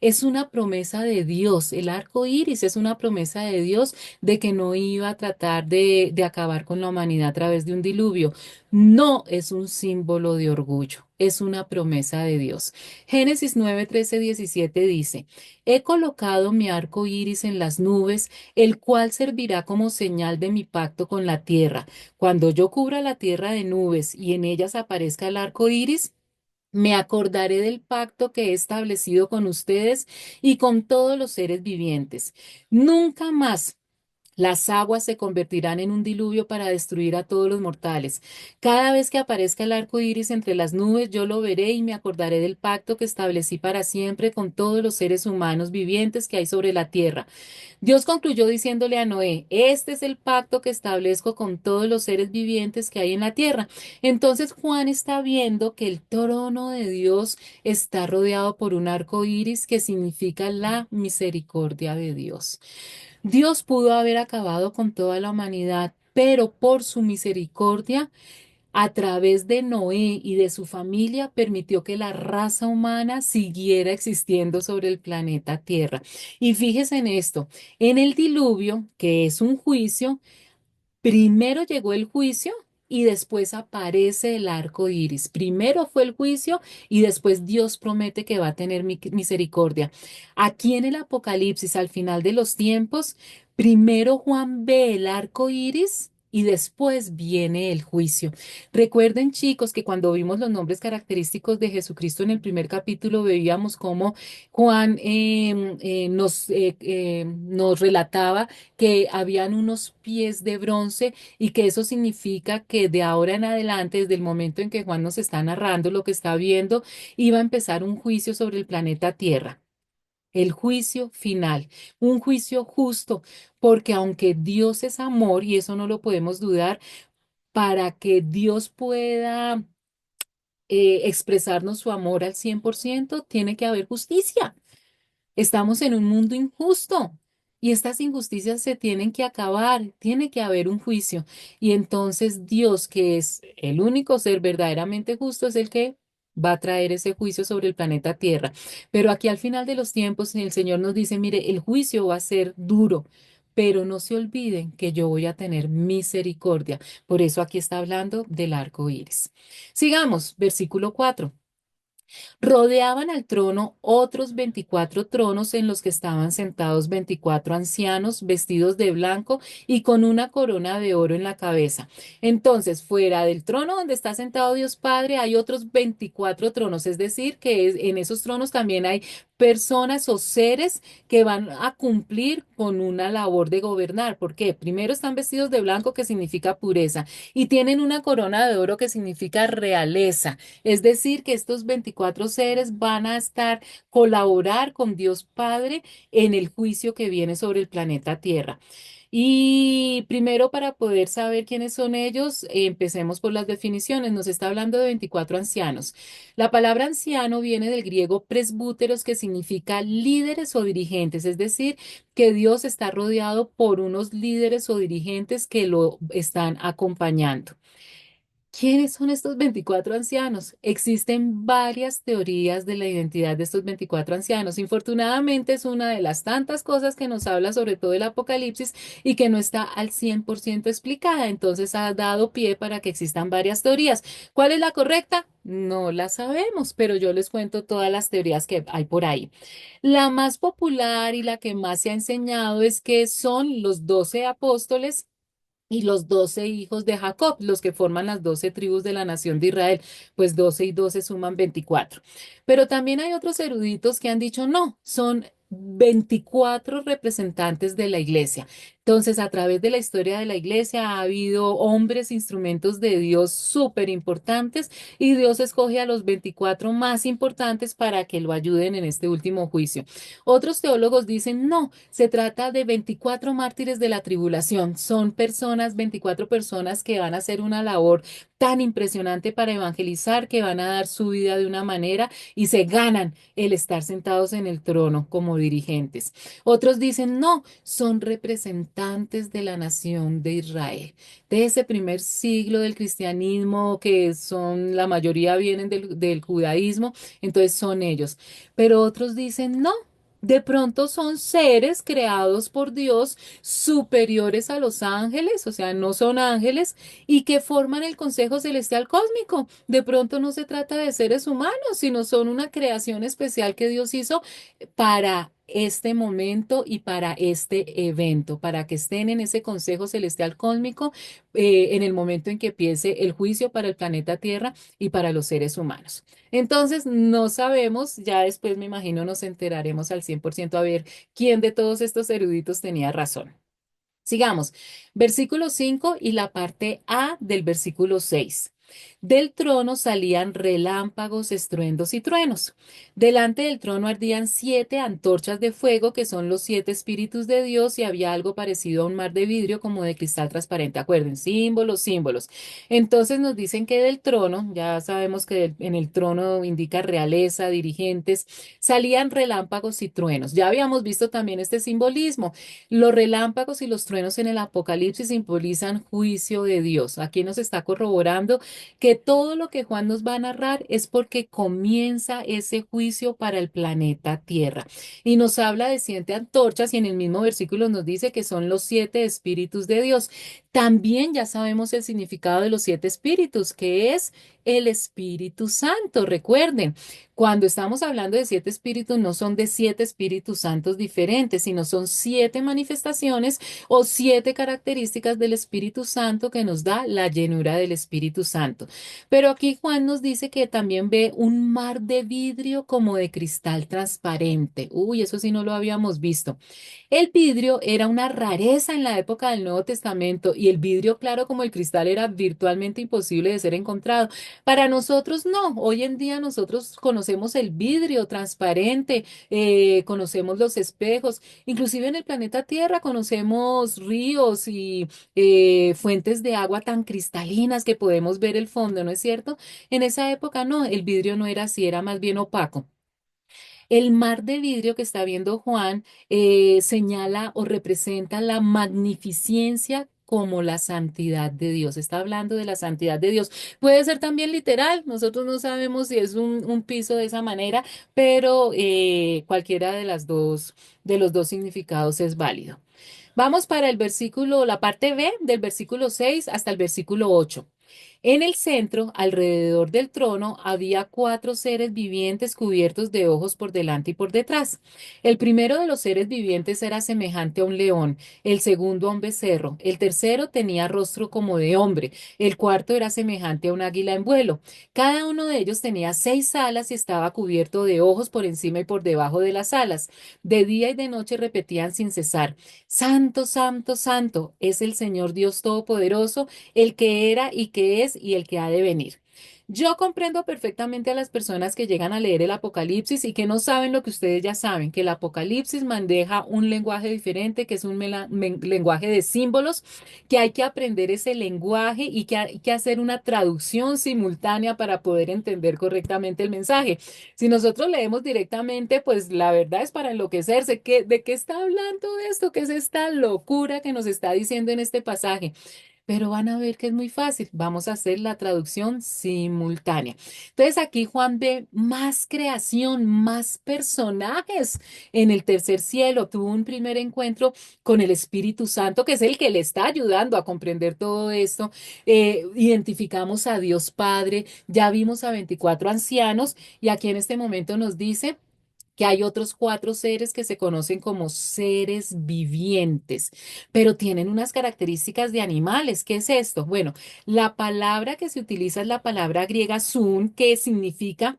Es una promesa de Dios. El arco iris es una promesa de Dios de que no iba a tratar de acabar con la humanidad a través de un diluvio. No es un símbolo de orgullo, es una promesa de Dios. Génesis 9, 13, 17 dice: He colocado mi arco iris en las nubes, el cual servirá como señal de mi pacto con la tierra. Cuando yo cubra la tierra de nubes y en ellas aparezca el arco iris, me acordaré del pacto que he establecido con ustedes y con todos los seres vivientes. Nunca más Las aguas se convertirán en un diluvio para destruir a todos los mortales. Cada vez que aparezca el arco iris entre las nubes, yo lo veré y me acordaré del pacto que establecí para siempre con todos los seres humanos vivientes que hay sobre la tierra. Dios concluyó diciéndole a Noé, este es el pacto que establezco con todos los seres vivientes que hay en la tierra. Entonces Juan está viendo que el trono de Dios está rodeado por un arco iris que significa la misericordia de Dios. Dios pudo haber acabado con toda la humanidad, pero por su misericordia, a través de Noé y de su familia, permitió que la raza humana siguiera existiendo sobre el planeta Tierra. Y fíjese en esto, en el diluvio, que es un juicio, primero llegó el juicio y después aparece el arco iris. Primero fue el juicio y después Dios promete que va a tener misericordia. Aquí en el Apocalipsis, al final de los tiempos, primero Juan ve el arco iris. Y después viene el juicio. Recuerden, chicos, que cuando vimos los nombres característicos de Jesucristo en el primer capítulo, veíamos cómo Juan nos relataba que habían unos pies de bronce y que eso significa que de ahora en adelante, desde el momento en que Juan nos está narrando lo que está viendo, iba a empezar un juicio sobre el planeta Tierra. El juicio final, un juicio justo, porque aunque Dios es amor, y eso no lo podemos dudar, para que Dios pueda expresarnos su amor al 100%, tiene que haber justicia. Estamos en un mundo injusto y estas injusticias se tienen que acabar, tiene que haber un juicio. Y entonces Dios, que es el único ser verdaderamente justo, es el que va a traer ese juicio sobre el planeta Tierra. Pero aquí al final de los tiempos el Señor nos dice, mire, el juicio va a ser duro. Pero no se olviden que yo voy a tener misericordia. Por eso aquí está hablando del arco iris. Sigamos, versículo 4. Rodeaban al trono otros 24 tronos en los que estaban sentados 24 ancianos vestidos de blanco y con una corona de oro en la cabeza. Entonces, fuera del trono donde está sentado Dios Padre, hay otros 24 tronos, es decir, que en esos tronos también hay personas o seres que van a cumplir con una labor de gobernar. ¿Por qué? Primero están vestidos de blanco, que significa pureza, y tienen una corona de oro que significa realeza. Es decir, que estos 24 seres van a estar, colaborar con Dios Padre en el juicio que viene sobre el planeta Tierra. Y primero, para poder saber quiénes son ellos, empecemos por las definiciones. Nos está hablando de 24 ancianos. La palabra anciano viene del griego presbúteros, que significa líderes o dirigentes, es decir, que Dios está rodeado por unos líderes o dirigentes que lo están acompañando. ¿Quiénes son estos 24 ancianos? Existen varias teorías de la identidad de estos 24 ancianos. Infortunadamente es una de las tantas cosas que nos habla sobre todo el Apocalipsis y que no está al 100% explicada. Entonces ha dado pie para que existan varias teorías. ¿Cuál es la correcta? No la sabemos, pero yo les cuento todas las teorías que hay por ahí. La más popular y la que más se ha enseñado es que son los 12 apóstoles y los 12 hijos de Jacob, los que forman las 12 tribus de la nación de Israel, pues 12 y 12 suman 24. Pero también hay otros eruditos que han dicho no, son 24 representantes de la iglesia. Entonces, a través de la historia de la iglesia ha habido hombres, instrumentos de Dios súper importantes y Dios escoge a los 24 más importantes para que lo ayuden en este último juicio. Otros teólogos dicen, no, se trata de 24 mártires de la tribulación. Son personas, 24 personas que van a hacer una labor tan impresionante para evangelizar, que van a dar su vida de una manera y se ganan el estar sentados en el trono como dirigentes. Otros dicen, no, son representantes de la nación de Israel, de ese primer siglo del cristianismo, que son, la mayoría vienen del judaísmo, entonces son ellos. Pero otros dicen, no. De pronto son seres creados por Dios superiores a los ángeles, o sea, no son ángeles, y que forman el Consejo Celestial Cósmico. De pronto no se trata de seres humanos, sino son una creación especial que Dios hizo para este momento y para este evento, para que estén en ese Consejo Celestial Cósmico en el momento en que empiece el juicio para el planeta Tierra y para los seres humanos. Entonces, no sabemos, ya después me imagino nos enteraremos al 100% a ver quién de todos estos eruditos tenía razón. Sigamos. Versículo 5 y la parte A del versículo 6. Del trono salían relámpagos, estruendos y truenos. Delante del trono ardían 7 antorchas de fuego, que son los 7 espíritus de Dios, y había algo parecido a un mar de vidrio como de cristal transparente. Acuerden, símbolos, símbolos. Entonces nos dicen que del trono, ya sabemos que en el trono indica realeza, dirigentes, salían relámpagos y truenos. Ya habíamos visto también este simbolismo. Los relámpagos y los truenos en el Apocalipsis simbolizan juicio de Dios. Aquí nos está corroborando que todo lo que Juan nos va a narrar es porque comienza ese juicio para el planeta Tierra. Y nos habla de 7 antorchas y en el mismo versículo nos dice que son los 7 espíritus de Dios. También ya sabemos el significado de los 7 espíritus, que es el Espíritu Santo. Recuerden, cuando estamos hablando de 7 espíritus, no son de 7 espíritus santos diferentes, sino son 7 manifestaciones o 7 características del Espíritu Santo que nos da la llenura del Espíritu Santo. Pero aquí Juan nos dice que también ve un mar de vidrio como de cristal transparente. Uy, eso sí no lo habíamos visto. El vidrio era una rareza en la época del Nuevo Testamento y el vidrio claro como el cristal era virtualmente imposible de ser encontrado. Para nosotros no, hoy en día nosotros conocemos el vidrio transparente, conocemos los espejos, inclusive en el planeta Tierra conocemos ríos y fuentes de agua tan cristalinas que podemos ver el fondo, ¿no es cierto? En esa época no, el vidrio no era así, era más bien opaco. El mar de vidrio que está viendo Juan señala o representa la magnificencia como la santidad de Dios. Está hablando de la santidad de Dios. Puede ser también literal. Nosotros no sabemos si es un piso de esa manera, pero cualquiera de de los dos significados es válido. Vamos para el versículo, la parte B del versículo 6 hasta el versículo 8. En el centro, alrededor del trono, había 4 seres vivientes cubiertos de ojos por delante y por detrás. El primero de los seres vivientes era semejante a un león, el segundo a un becerro, el tercero tenía rostro como de hombre, el cuarto era semejante a un águila en vuelo. Cada uno de ellos tenía 6 alas y estaba cubierto de ojos por encima y por debajo de las alas. De día y de noche repetían sin cesar: Santo, santo, santo es el Señor Dios Todopoderoso, el que era y que es y el que ha de venir. Yo comprendo perfectamente a las personas que llegan a leer el Apocalipsis y que no saben lo que ustedes ya saben, que el Apocalipsis maneja un lenguaje diferente, que es un lenguaje de símbolos, que hay que aprender ese lenguaje y que hay que hacer una traducción simultánea para poder entender correctamente el mensaje. Si nosotros leemos directamente, pues la verdad es para enloquecerse. ¿De qué está hablando esto? ¿Qué es esta locura que nos está diciendo en este pasaje? Pero van a ver que es muy fácil. Vamos a hacer la traducción simultánea. Entonces aquí Juan ve más creación, más personajes en el tercer cielo. Tuvo un primer encuentro con el Espíritu Santo, que es el que le está ayudando a comprender todo esto. Identificamos a Dios Padre, ya vimos a 24 ancianos y aquí en este momento nos dice que hay otros 4 seres que se conocen como seres vivientes, pero tienen unas características de animales. ¿Qué es esto? Bueno, la palabra que se utiliza es la palabra griega zoon, que significa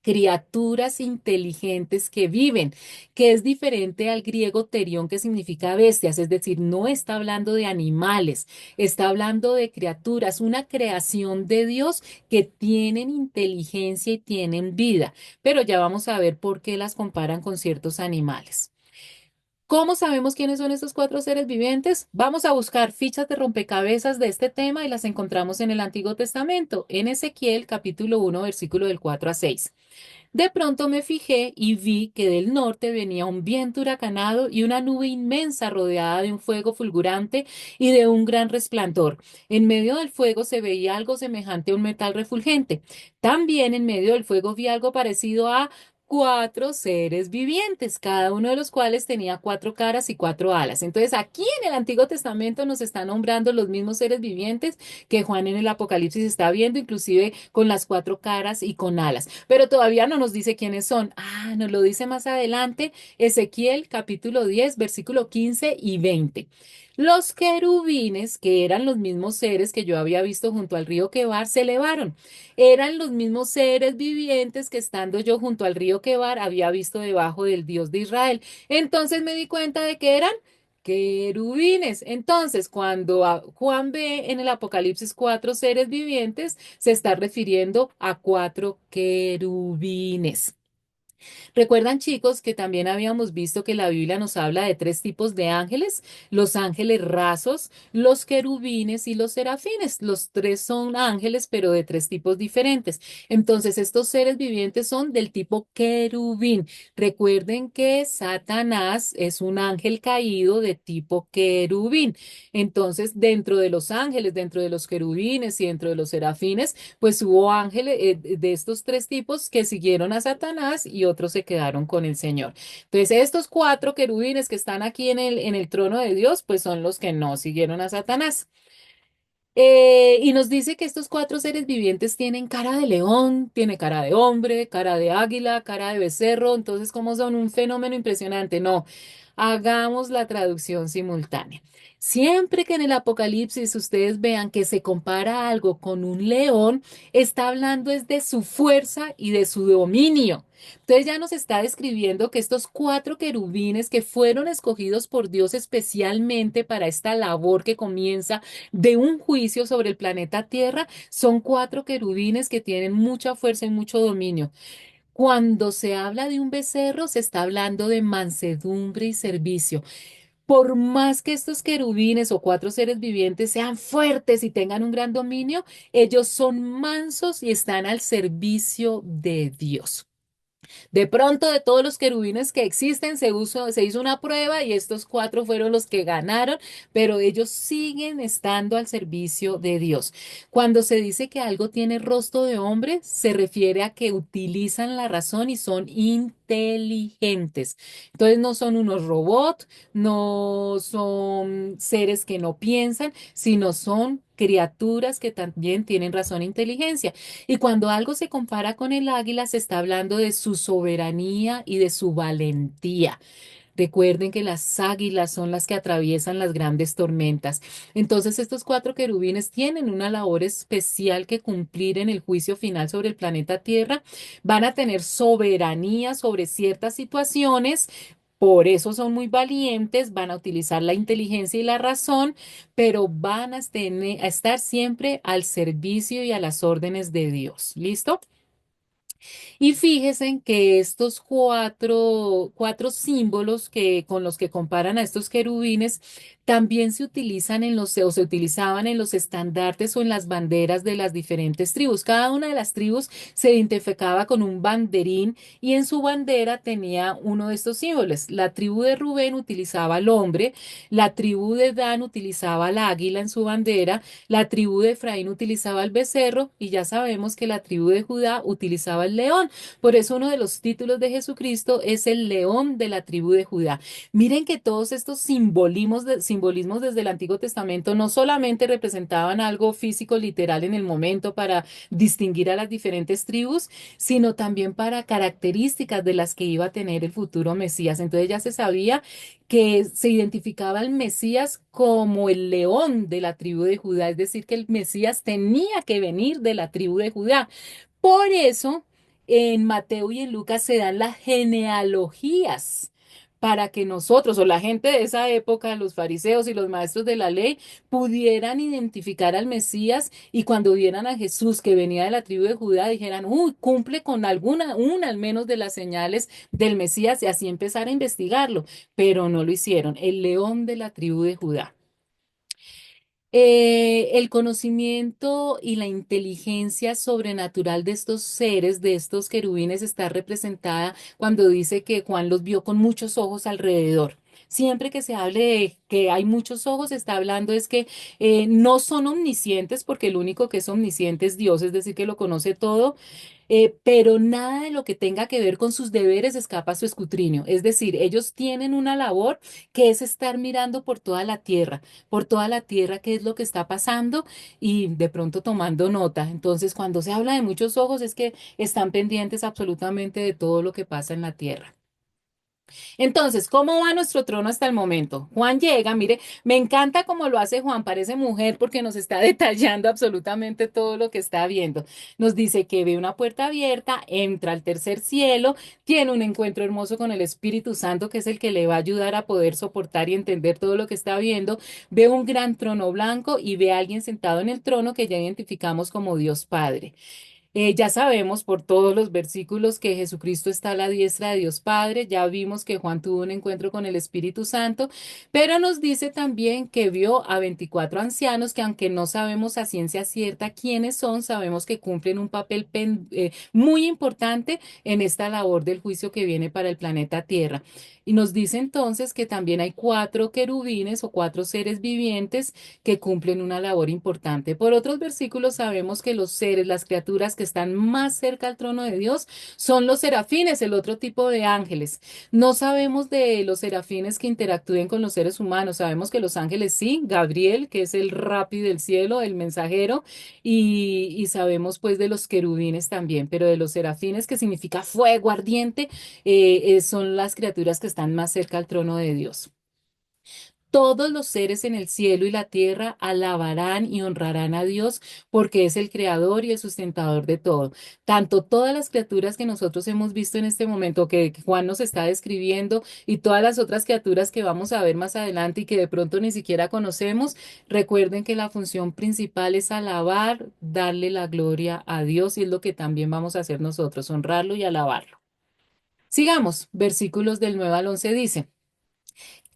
criaturas inteligentes que viven, que es diferente al griego terión, que significa bestias, es decir, no está hablando de animales, está hablando de criaturas, una creación de Dios que tienen inteligencia y tienen vida, pero ya vamos a ver por qué las comparan con ciertos animales. ¿Cómo sabemos quiénes son estos 4 seres vivientes? Vamos a buscar fichas de rompecabezas de este tema y las encontramos en el Antiguo Testamento, en Ezequiel capítulo 1, versículo del 4 a 6. De pronto me fijé y vi que del norte venía un viento huracanado y una nube inmensa rodeada de un fuego fulgurante y de un gran resplandor. En medio del fuego se veía algo semejante a un metal refulgente. También en medio del fuego vi algo parecido a 4 seres vivientes, cada uno de los cuales tenía 4 caras y 4 alas. Entonces, aquí en el Antiguo Testamento nos está nombrando los mismos seres vivientes que Juan en el Apocalipsis está viendo, inclusive con las 4 caras y con alas. Pero todavía no nos dice quiénes son. Ah, nos lo dice más adelante, Ezequiel capítulo 10, versículo 15 y 20. Los querubines, que eran los mismos seres que yo había visto junto al río Quebar, se elevaron. Eran los mismos seres vivientes que estando yo junto al río Quebar había visto debajo del Dios de Israel. Entonces me di cuenta de que eran querubines. Entonces, cuando Juan ve en el Apocalipsis cuatro seres vivientes, se está refiriendo a cuatro querubines. Recuerdan, chicos, que también habíamos visto que la Biblia nos habla de tres tipos de ángeles, los ángeles rasos, los querubines y los serafines. Los tres son ángeles, pero de tres tipos diferentes. Entonces, estos seres vivientes son del tipo querubín. Recuerden que Satanás es un ángel caído de tipo querubín. Entonces, dentro de los ángeles, dentro de los querubines y dentro de los serafines, pues hubo ángeles de estos tres tipos que siguieron a Satanás y otros se quedaron con el Señor. Entonces, estos cuatro querubines que están aquí en el trono de Dios, pues son los que no siguieron a Satanás. Y nos dice que estos cuatro seres vivientes tienen cara de león, tiene cara de hombre, cara de águila, cara de becerro. Entonces, ¿cómo son? Un fenómeno impresionante. No, hagamos la traducción simultánea. Siempre que en el Apocalipsis ustedes vean que se compara algo con un león, está hablando es de su fuerza y de su dominio. Entonces ya nos está describiendo que estos cuatro querubines que fueron escogidos por Dios especialmente para esta labor que comienza de un juicio sobre el planeta Tierra, son cuatro querubines que tienen mucha fuerza y mucho dominio. Cuando se habla de un becerro, se está hablando de mansedumbre y servicio. Por más que estos querubines o cuatro seres vivientes sean fuertes y tengan un gran dominio, ellos son mansos y están al servicio de Dios. De pronto, de todos los querubines que existen, se hizo una prueba y estos cuatro fueron los que ganaron, pero ellos siguen estando al servicio de Dios. Cuando se dice que algo tiene rostro de hombre, se refiere a que utilizan la razón y son inteligentes. Entonces, no son unos robots, no son seres que no piensan, sino son criaturas que también tienen razón e inteligencia. Y cuando algo se compara con el águila, se está hablando de su soberanía y de su valentía. Recuerden que las águilas son las que atraviesan las grandes tormentas. Entonces, estos cuatro querubines tienen una labor especial que cumplir en el juicio final sobre el planeta Tierra. Van a tener soberanía sobre ciertas situaciones. Por eso son muy valientes, van a utilizar la inteligencia y la razón, pero van a estar siempre al servicio y a las órdenes de Dios. ¿Listo? Y fíjense en que estos cuatro símbolos con los que comparan a estos querubines también se utilizan o se utilizaban en los estandartes o en las banderas de las diferentes tribus. Cada una de las tribus se identificaba con un banderín y en su bandera tenía uno de estos símbolos. La tribu de Rubén utilizaba al hombre, la tribu de Dan utilizaba al águila en su bandera, la tribu de Efraín utilizaba el becerro y ya sabemos que la tribu de Judá utilizaba el león. Por eso uno de los títulos de Jesucristo es el león de la tribu de Judá. Miren que todos estos simbolismos desde el Antiguo Testamento no solamente representaban algo físico literal en el momento para distinguir a las diferentes tribus, sino también para características de las que iba a tener el futuro Mesías. Entonces ya se sabía que se identificaba al Mesías como el león de la tribu de Judá, es decir, que el Mesías tenía que venir de la tribu de Judá. Por eso, en Mateo y en Lucas se dan las genealogías para que nosotros o la gente de esa época, los fariseos y los maestros de la ley, pudieran identificar al Mesías y cuando vieran a Jesús que venía de la tribu de Judá, dijeran, uy, cumple con una al menos de las señales del Mesías y así empezar a investigarlo, pero no lo hicieron. El león de la tribu de Judá. El conocimiento y la inteligencia sobrenatural de estos seres, de estos querubines, está representada cuando dice que Juan los vio con muchos ojos alrededor. Siempre que se hable de que hay muchos ojos, está hablando es que no son omniscientes, porque el único que es omnisciente es Dios, es decir, que lo conoce todo, pero nada de lo que tenga que ver con sus deberes escapa a su escrutinio. Es decir, ellos tienen una labor que es estar mirando por toda la tierra, qué es lo que está pasando y de pronto tomando nota. Entonces, cuando se habla de muchos ojos, es que están pendientes absolutamente de todo lo que pasa en la tierra. Entonces, ¿cómo va nuestro trono hasta el momento? Juan llega, mire, me encanta cómo lo hace Juan, parece mujer porque nos está detallando absolutamente todo lo que está viendo. Nos dice que ve una puerta abierta, entra al tercer cielo, tiene un encuentro hermoso con el Espíritu Santo, que es el que le va a ayudar a poder soportar y entender todo lo que está viendo. Ve un gran trono blanco y ve a alguien sentado en el trono que ya identificamos como Dios Padre. Ya sabemos por todos los versículos que Jesucristo está a la diestra de Dios Padre, ya vimos que Juan tuvo un encuentro con el Espíritu Santo, pero nos dice también que vio a 24 ancianos que aunque no sabemos a ciencia cierta quiénes son, sabemos que cumplen un papel muy importante en esta labor del juicio que viene para el planeta Tierra. Y nos dice entonces que también hay cuatro querubines o cuatro seres vivientes que cumplen una labor importante. Por otros versículos sabemos que los seres, las criaturas que están más cerca al trono de Dios son los serafines, el otro tipo de ángeles. No sabemos de los serafines que interactúen con los seres humanos. Sabemos que los ángeles sí, Gabriel, que es el rapi del cielo, el mensajero, y sabemos pues de los querubines también, pero de los serafines, que significa fuego ardiente, son las criaturas que están más cerca al trono de Dios. Todos los seres en el cielo y la tierra alabarán y honrarán a Dios porque es el creador y el sustentador de todo. Tanto todas las criaturas que nosotros hemos visto en este momento, que Juan nos está describiendo, y todas las otras criaturas que vamos a ver más adelante y que de pronto ni siquiera conocemos, recuerden que la función principal es alabar, darle la gloria a Dios y es lo que también vamos a hacer nosotros, honrarlo y alabarlo. Sigamos, versículos del 9 al 11 dice.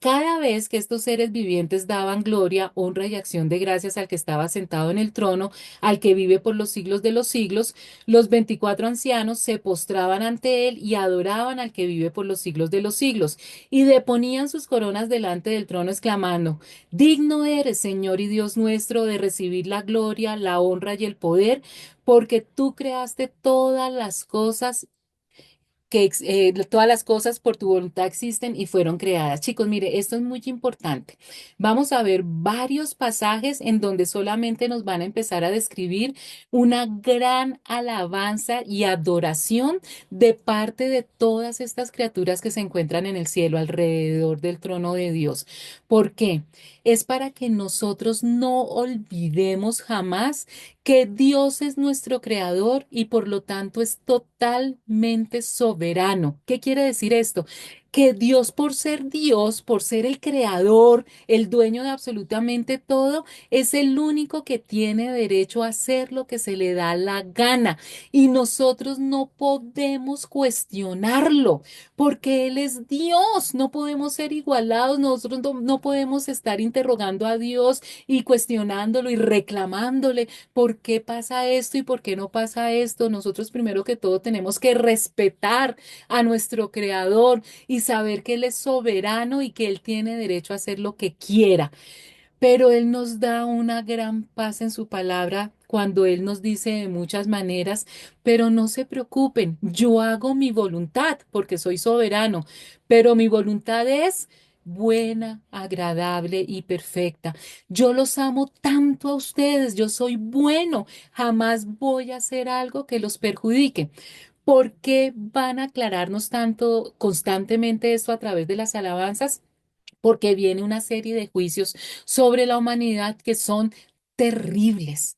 Cada vez que estos seres vivientes daban gloria, honra y acción de gracias al que estaba sentado en el trono, al que vive por los siglos de los siglos, los 24 ancianos se postraban ante él y adoraban al que vive por los siglos de los siglos, y deponían sus coronas delante del trono, exclamando, Digno eres, Señor y Dios nuestro, de recibir la gloria, la honra y el poder, porque tú creaste todas las cosas todas las cosas por tu voluntad existen y fueron creadas. Chicos, mire, esto es muy importante. Vamos a ver varios pasajes en donde solamente nos van a empezar a describir una gran alabanza y adoración de parte de todas estas criaturas que se encuentran en el cielo alrededor del trono de Dios. ¿Por qué? Es para que nosotros no olvidemos jamás que Dios es nuestro creador y por lo tanto es totalmente soberano. ¿Qué quiere decir esto? Que Dios, por ser el creador, el dueño de absolutamente todo, es el único que tiene derecho a hacer lo que se le da la gana. Y nosotros no podemos cuestionarlo, porque Él es Dios. No podemos ser igualados, nosotros no podemos estar interrogando a Dios y cuestionándolo y reclamándole por qué pasa esto y por qué no pasa esto. Nosotros primero que todo tenemos que respetar a nuestro creador y saber que Él es soberano y que Él tiene derecho a hacer lo que quiera. Pero Él nos da una gran paz en su palabra cuando Él nos dice de muchas maneras, pero no se preocupen, yo hago mi voluntad porque soy soberano, pero mi voluntad es buena, agradable y perfecta. Yo los amo tanto a ustedes, yo soy bueno, jamás voy a hacer algo que los perjudique. ¿Por qué van a aclararnos tanto constantemente esto a través de las alabanzas? Porque viene una serie de juicios sobre la humanidad que son terribles.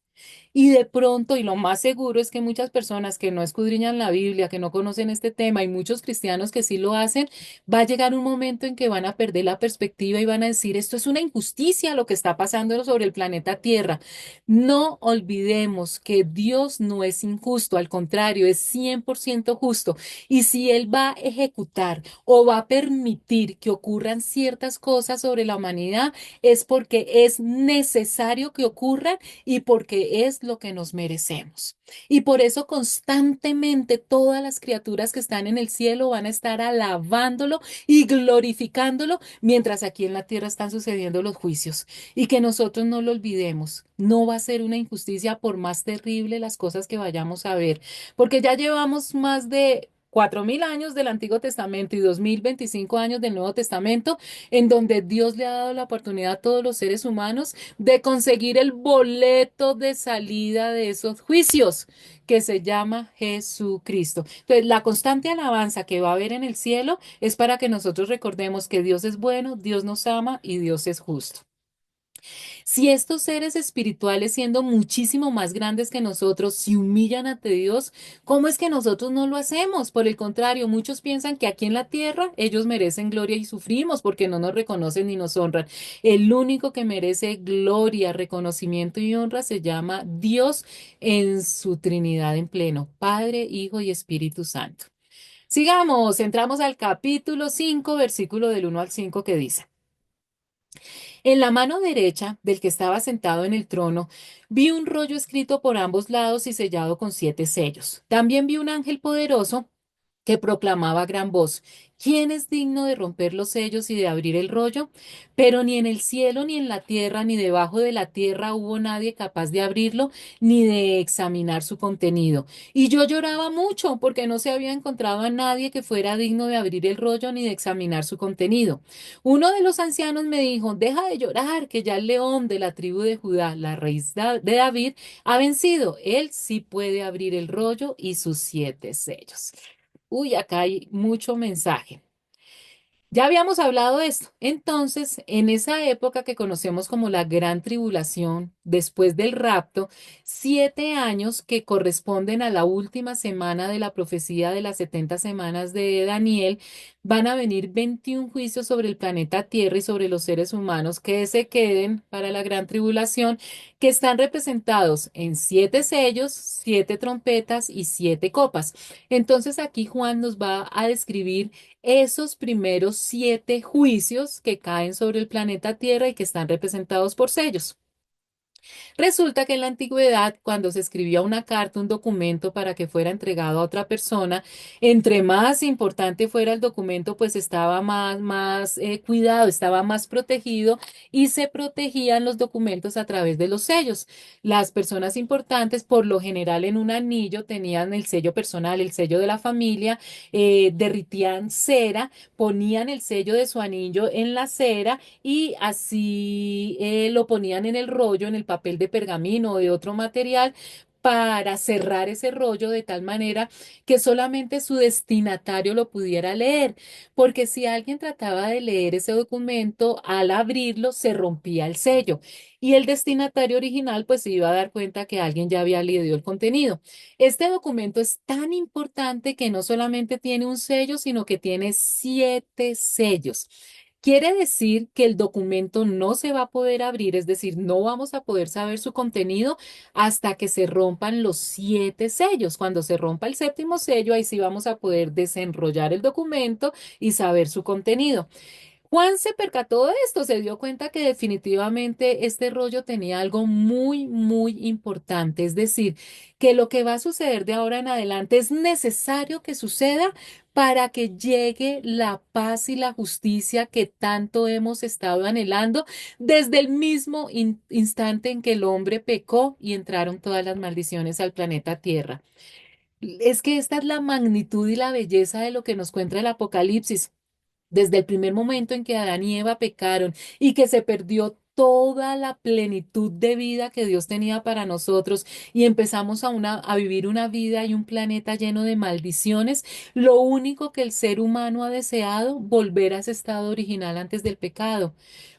Y de pronto, y lo más seguro es que muchas personas que no escudriñan la Biblia, que no conocen este tema, y muchos cristianos que sí lo hacen, va a llegar un momento en que van a perder la perspectiva y van a decir, esto es una injusticia lo que está pasando sobre el planeta Tierra. No olvidemos que Dios no es injusto, al contrario, es 100% justo. Y si Él va a ejecutar o va a permitir que ocurran ciertas cosas sobre la humanidad, es porque es necesario que ocurran y porque es lo que nos merecemos. Y por eso constantemente todas las criaturas que están en el cielo van a estar alabándolo y glorificándolo, mientras aquí en la tierra están sucediendo los juicios. Y que nosotros no lo olvidemos. No va a ser una injusticia por más terrible las cosas que vayamos a ver, porque ya llevamos más de 4.000 años del Antiguo Testamento y 2.025 años del Nuevo Testamento, en donde Dios le ha dado la oportunidad a todos los seres humanos de conseguir el boleto de salida de esos juicios, que se llama Jesucristo. Entonces, la constante alabanza que va a haber en el cielo es para que nosotros recordemos que Dios es bueno, Dios nos ama y Dios es justo. Si estos seres espirituales, siendo muchísimo más grandes que nosotros, se humillan ante Dios, ¿cómo es que nosotros no lo hacemos? Por el contrario, muchos piensan que aquí en la tierra ellos merecen gloria y sufrimos porque no nos reconocen ni nos honran. El único que merece gloria, reconocimiento y honra se llama Dios en su Trinidad en pleno, Padre, Hijo y Espíritu Santo. Sigamos, entramos al capítulo 5, versículo del 1 al 5, que dice. En la mano derecha del que estaba sentado en el trono, vi un rollo escrito por ambos lados y sellado con 7 sellos. También vi un ángel poderoso que proclamaba a gran voz, ¿quién es digno de romper los sellos y de abrir el rollo? Pero ni en el cielo, ni en la tierra, ni debajo de la tierra hubo nadie capaz de abrirlo, ni de examinar su contenido. Y yo lloraba mucho porque no se había encontrado a nadie que fuera digno de abrir el rollo ni de examinar su contenido. Uno de los ancianos me dijo, deja de llorar, que ya el león de la tribu de Judá, la raíz de David, ha vencido. Él sí puede abrir el rollo y sus 7 sellos. Uy, acá hay mucho mensaje. Ya habíamos hablado de esto. Entonces, en esa época que conocemos como la Gran Tribulación, después del rapto, 7 años que corresponden a la última semana de la profecía de las 70 semanas de Daniel, van a venir 21 juicios sobre el planeta Tierra y sobre los seres humanos que se queden para la Gran Tribulación, que están representados en 7 sellos, 7 trompetas y 7 copas. Entonces, aquí Juan nos va a describir esos primeros 7 juicios que caen sobre el planeta Tierra y que están representados por sellos. Resulta que en la antigüedad, cuando se escribía una carta, un documento para que fuera entregado a otra persona, entre más importante fuera el documento, pues estaba más cuidado, estaba más protegido y se protegían los documentos a través de los sellos. Las personas importantes, por lo general en un anillo, tenían el sello personal, el sello de la familia, derritían cera, ponían el sello de su anillo en la cera y así lo ponían en el rollo, en el papel de pergamino o de otro material para cerrar ese rollo de tal manera que solamente su destinatario lo pudiera leer, porque si alguien trataba de leer ese documento, al abrirlo se rompía el sello y el destinatario original pues se iba a dar cuenta que alguien ya había leído el contenido. Este documento es tan importante que no solamente tiene un sello, sino que tiene 7 sellos. Quiere decir que el documento no se va a poder abrir, es decir, no vamos a poder saber su contenido hasta que se rompan los 7 sellos. Cuando se rompa el séptimo sello, ahí sí vamos a poder desenrollar el documento y saber su contenido. Juan se percató de esto, se dio cuenta que definitivamente este rollo tenía algo muy, muy importante, es decir, que lo que va a suceder de ahora en adelante es necesario que suceda para que llegue la paz y la justicia que tanto hemos estado anhelando desde el mismo instante en que el hombre pecó y entraron todas las maldiciones al planeta Tierra. Es que esta es la magnitud y la belleza de lo que nos cuenta el Apocalipsis. Desde el primer momento en que Adán y Eva pecaron y que se perdió toda la plenitud de vida que Dios tenía para nosotros y empezamos a vivir una vida y un planeta lleno de maldiciones, lo único que el ser humano ha deseado, volver a ese estado original antes del pecado.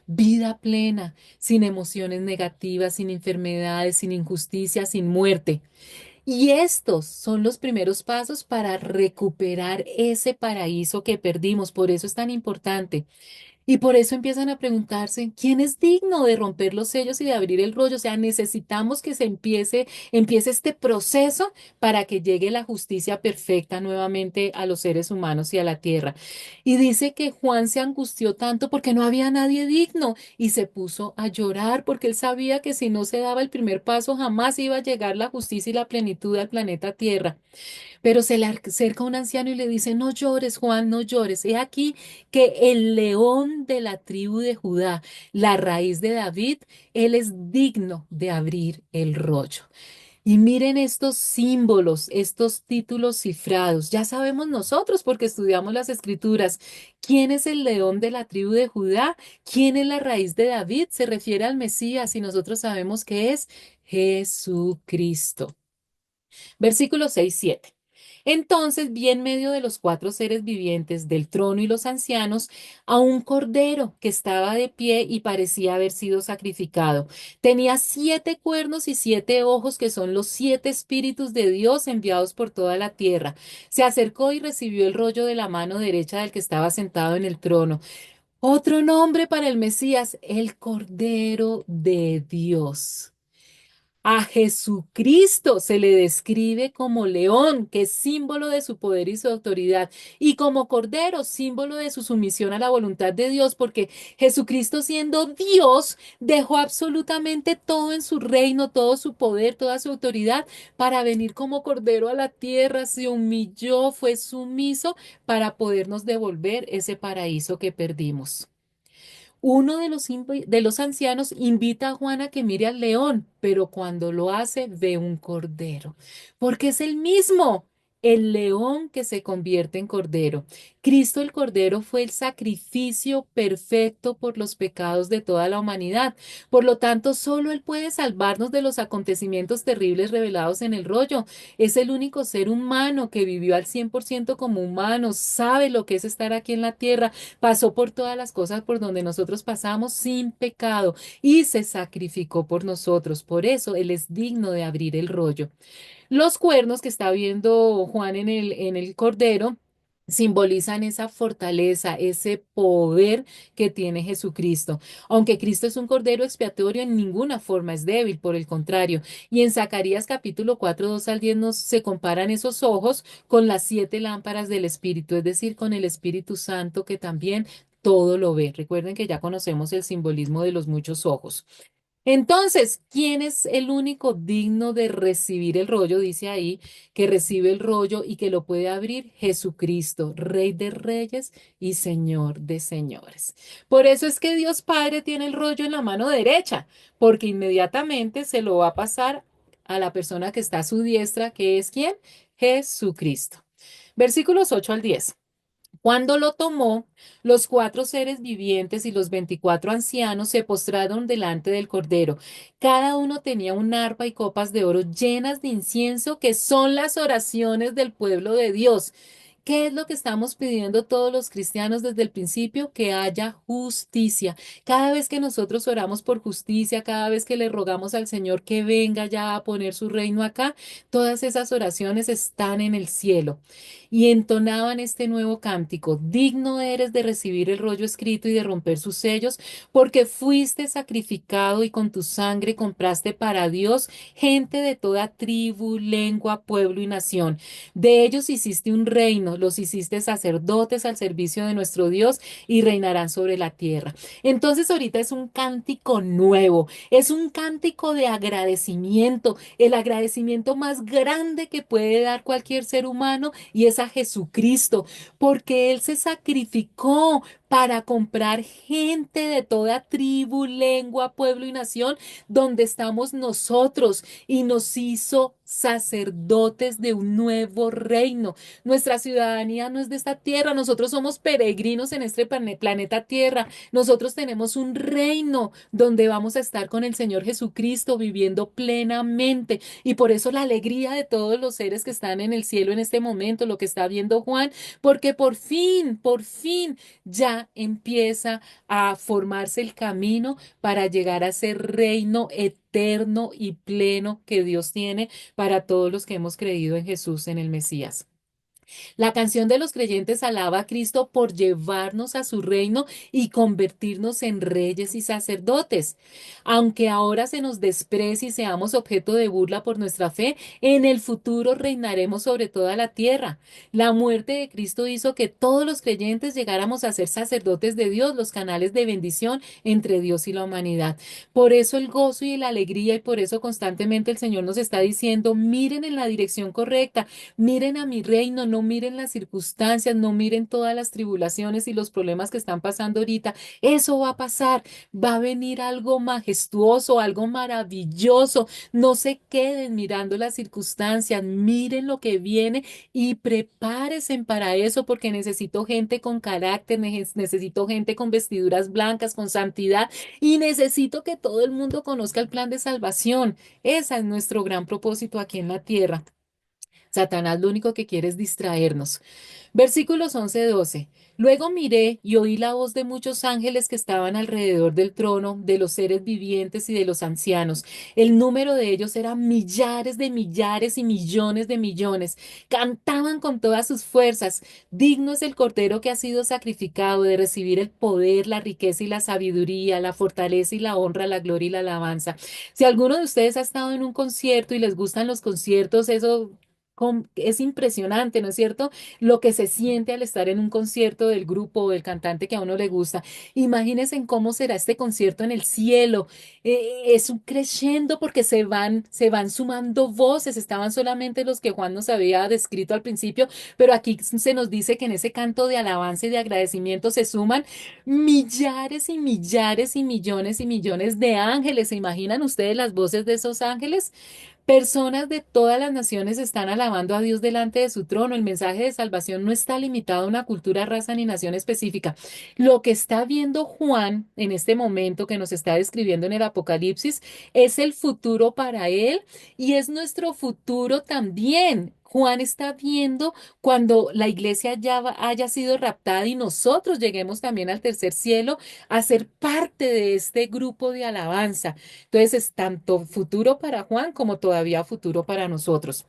Vida plena, sin emociones negativas, sin enfermedades, sin injusticia, sin muerte. Y estos son los primeros pasos para recuperar ese paraíso que perdimos. Por eso es tan importante. Y por eso empiezan a preguntarse, ¿quién es digno de romper los sellos y de abrir el rollo? O sea, necesitamos que empiece este proceso para que llegue la justicia perfecta nuevamente a los seres humanos y a la tierra. Y dice que Juan se angustió tanto porque no había nadie digno y se puso a llorar porque él sabía que si no se daba el primer paso jamás iba a llegar la justicia y la plenitud al planeta Tierra. Pero se le acerca un anciano y le dice, no llores, Juan, no llores. He aquí que el león de la tribu de Judá, la raíz de David, él es digno de abrir el rollo. Y miren estos símbolos, estos títulos cifrados. Ya sabemos nosotros porque estudiamos las escrituras. ¿Quién es el león de la tribu de Judá? ¿Quién es la raíz de David? Se refiere al Mesías y nosotros sabemos que es Jesucristo. Versículos 6, 7. Entonces vi en medio de los cuatro seres vivientes del trono y los ancianos a un cordero que estaba de pie y parecía haber sido sacrificado. Tenía 7 cuernos y 7 ojos, que son los 7 espíritus de Dios enviados por toda la tierra. Se acercó y recibió el rollo de la mano derecha del que estaba sentado en el trono. Otro nombre para el Mesías, el Cordero de Dios. A Jesucristo se le describe como león, que es símbolo de su poder y su autoridad, y como cordero, símbolo de su sumisión a la voluntad de Dios, porque Jesucristo, siendo Dios, dejó absolutamente todo en su reino, todo su poder, toda su autoridad, para venir como cordero a la tierra, se humilló, fue sumiso para podernos devolver ese paraíso que perdimos. Uno de los ancianos invita a Juan a que mire al león, pero cuando lo hace ve un cordero, porque es el mismo, el león que se convierte en cordero. Cristo el Cordero fue el sacrificio perfecto por los pecados de toda la humanidad. Por lo tanto, solo Él puede salvarnos de los acontecimientos terribles revelados en el rollo. Es el único ser humano que vivió al 100% como humano, sabe lo que es estar aquí en la tierra, pasó por todas las cosas por donde nosotros pasamos sin pecado y se sacrificó por nosotros. Por eso Él es digno de abrir el rollo. Los cuernos que está viendo Juan en el cordero simbolizan esa fortaleza, ese poder que tiene Jesucristo. Aunque Cristo es un cordero expiatorio, en ninguna forma es débil, por el contrario. Y en Zacarías capítulo 4 2 al 10 nos se comparan esos ojos con las 7 lámparas del Espíritu, es decir, con el Espíritu Santo que también todo lo ve. Recuerden que ya conocemos el simbolismo de los muchos ojos. Entonces, ¿quién es el único digno de recibir el rollo? Dice ahí que recibe el rollo y que lo puede abrir Jesucristo, Rey de Reyes y Señor de Señores. Por eso es que Dios Padre tiene el rollo en la mano derecha, porque inmediatamente se lo va a pasar a la persona que está a su diestra, que es ¿quién? Jesucristo. Versículos 8 al 10. Cuando lo tomó, los 4 seres vivientes y los 24 ancianos se postraron delante del Cordero. Cada uno tenía un arpa y copas de oro llenas de incienso, que son las oraciones del pueblo de Dios. ¿Qué es lo que estamos pidiendo todos los cristianos desde el principio? Que haya justicia. Cada vez que nosotros oramos por justicia, cada vez que le rogamos al Señor que venga ya a poner su reino acá, todas esas oraciones están en el cielo. Y entonaban este nuevo cántico: digno eres de recibir el rollo escrito y de romper sus sellos, porque fuiste sacrificado y con tu sangre compraste para Dios gente de toda tribu, lengua, pueblo y nación. De ellos hiciste un reino, los hiciste sacerdotes al servicio de nuestro Dios, y reinarán sobre la tierra. Entonces ahorita es un cántico nuevo, es un cántico de agradecimiento, el agradecimiento más grande que puede dar cualquier ser humano, y es a Jesucristo, porque Él se sacrificó para comprar gente de toda tribu, lengua, pueblo y nación, donde estamos nosotros, y nos hizo sacerdotes de un nuevo reino. Nuestra ciudadanía no es de esta tierra, nosotros somos peregrinos en este planeta Tierra. Nosotros tenemos un reino donde vamos a estar con el Señor Jesucristo viviendo plenamente, y por eso la alegría de todos los seres que están en el cielo en este momento, lo que está viendo Juan, porque por fin ya empieza a formarse el camino para llegar a ese reino eterno y pleno que Dios tiene para todos los que hemos creído en Jesús, en el Mesías. La canción de los creyentes alaba a Cristo por llevarnos a su reino y convertirnos en reyes y sacerdotes. Aunque ahora se nos desprecie y seamos objeto de burla por nuestra fe, en el futuro reinaremos sobre toda la tierra. La muerte de Cristo hizo que todos los creyentes llegáramos a ser sacerdotes de Dios, los canales de bendición entre Dios y la humanidad. Por eso el gozo y la alegría, y por eso constantemente el Señor nos está diciendo: miren en la dirección correcta, miren a mi reino, no miren las circunstancias, no miren todas las tribulaciones y los problemas que están pasando ahorita. Eso va a pasar, va a venir algo majestuoso, algo maravilloso. No se queden mirando las circunstancias, miren lo que viene y prepárense para eso porque necesito gente con carácter, necesito gente con vestiduras blancas, con santidad y necesito que todo el mundo conozca el plan de salvación. Ese es nuestro gran propósito aquí en la tierra. Satanás lo único que quiere es distraernos. Versículos 11-12. Luego miré y oí la voz de muchos ángeles que estaban alrededor del trono, de los seres vivientes y de los ancianos. El número de ellos era millares de millares y millones de millones. Cantaban con todas sus fuerzas. Digno es el Cordero que ha sido sacrificado de recibir el poder, la riqueza y la sabiduría, la fortaleza y la honra, la gloria y la alabanza. Si alguno de ustedes ha estado en un concierto y les gustan los conciertos, eso es impresionante, ¿no es cierto? Lo que se siente al estar en un concierto del grupo o del cantante que a uno le gusta. Imagínense en cómo será este concierto en el cielo. Es un creciendo porque se van sumando voces. Estaban solamente los que Juan nos había descrito al principio, pero aquí se nos dice que en ese canto de alabanza y de agradecimiento se suman millares y millares y millones de ángeles. ¿Se imaginan ustedes las voces de esos ángeles? Personas de todas las naciones están alabando a Dios delante de su trono. El mensaje de salvación no está limitado a una cultura, raza ni nación específica. Lo que está viendo Juan en este momento que nos está describiendo en el Apocalipsis es el futuro para él y es nuestro futuro también. Juan está viendo cuando la iglesia ya haya sido raptada y nosotros lleguemos también al tercer cielo a ser parte de este grupo de alabanza. Entonces es tanto futuro para Juan como todavía futuro para nosotros.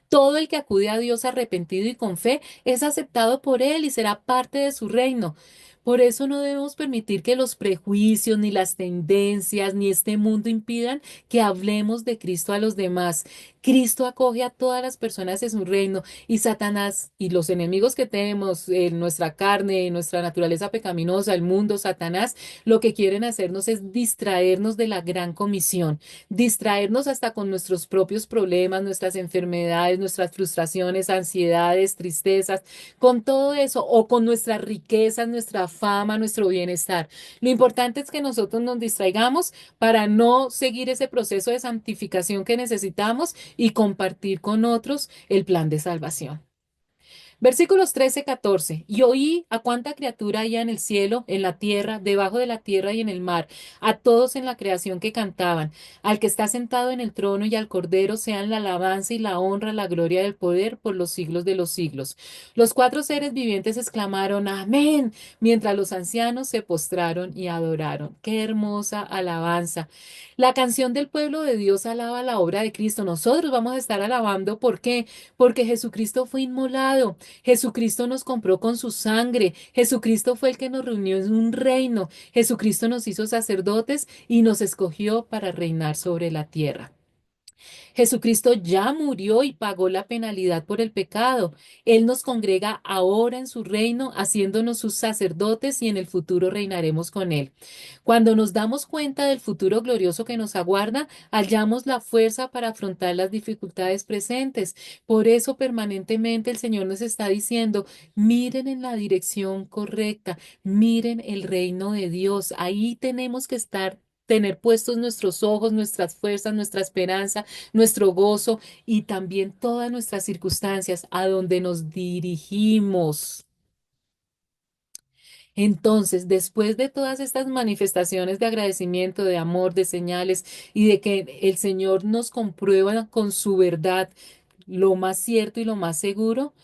Todo el que acude a Dios arrepentido y con fe es aceptado por Él y será parte de su reino. Por eso no debemos permitir que los prejuicios, ni las tendencias, ni este mundo impidan que hablemos de Cristo a los demás. Cristo acoge a todas las personas en su reino y Satanás y los enemigos que tenemos en nuestra carne, en nuestra naturaleza pecaminosa, el mundo, Satanás, lo que quieren hacernos es distraernos de la gran comisión, distraernos hasta con nuestros propios problemas, nuestras enfermedades, nuestras frustraciones, ansiedades, tristezas, con todo eso o con nuestras riquezas, nuestra fama, nuestro bienestar. Lo importante es que nosotros nos distraigamos para no seguir ese proceso de santificación que necesitamos y compartir con otros el plan de salvación. Versículos 13-14. Y oí a cuánta criatura había en el cielo, en la tierra, debajo de la tierra y en el mar, a todos en la creación que cantaban, al que está sentado en el trono y al Cordero sean la alabanza y la honra, la gloria del poder por los siglos de los siglos. Los cuatro seres vivientes exclamaron, Amén, mientras los ancianos se postraron y adoraron. Qué hermosa alabanza. La canción del pueblo de Dios alaba la obra de Cristo. Nosotros vamos a estar alabando, ¿por qué? Porque Jesucristo fue inmolado. Jesucristo nos compró con su sangre. Jesucristo fue el que nos reunió en un reino. Jesucristo nos hizo sacerdotes y nos escogió para reinar sobre la tierra. Jesucristo ya murió y pagó la penalidad por el pecado. Él nos congrega ahora en su reino, haciéndonos sus sacerdotes y en el futuro reinaremos con Él. Cuando nos damos cuenta del futuro glorioso que nos aguarda, hallamos la fuerza para afrontar las dificultades presentes. Por eso permanentemente el Señor nos está diciendo, miren en la dirección correcta, miren el reino de Dios. Ahí tenemos que estar. Tener puestos nuestros ojos, nuestras fuerzas, nuestra esperanza, nuestro gozo y también todas nuestras circunstancias a donde nos dirigimos. Entonces, después de todas estas manifestaciones de agradecimiento, de amor, de señales y de que el Señor nos comprueba con su verdad lo más cierto y lo más seguro,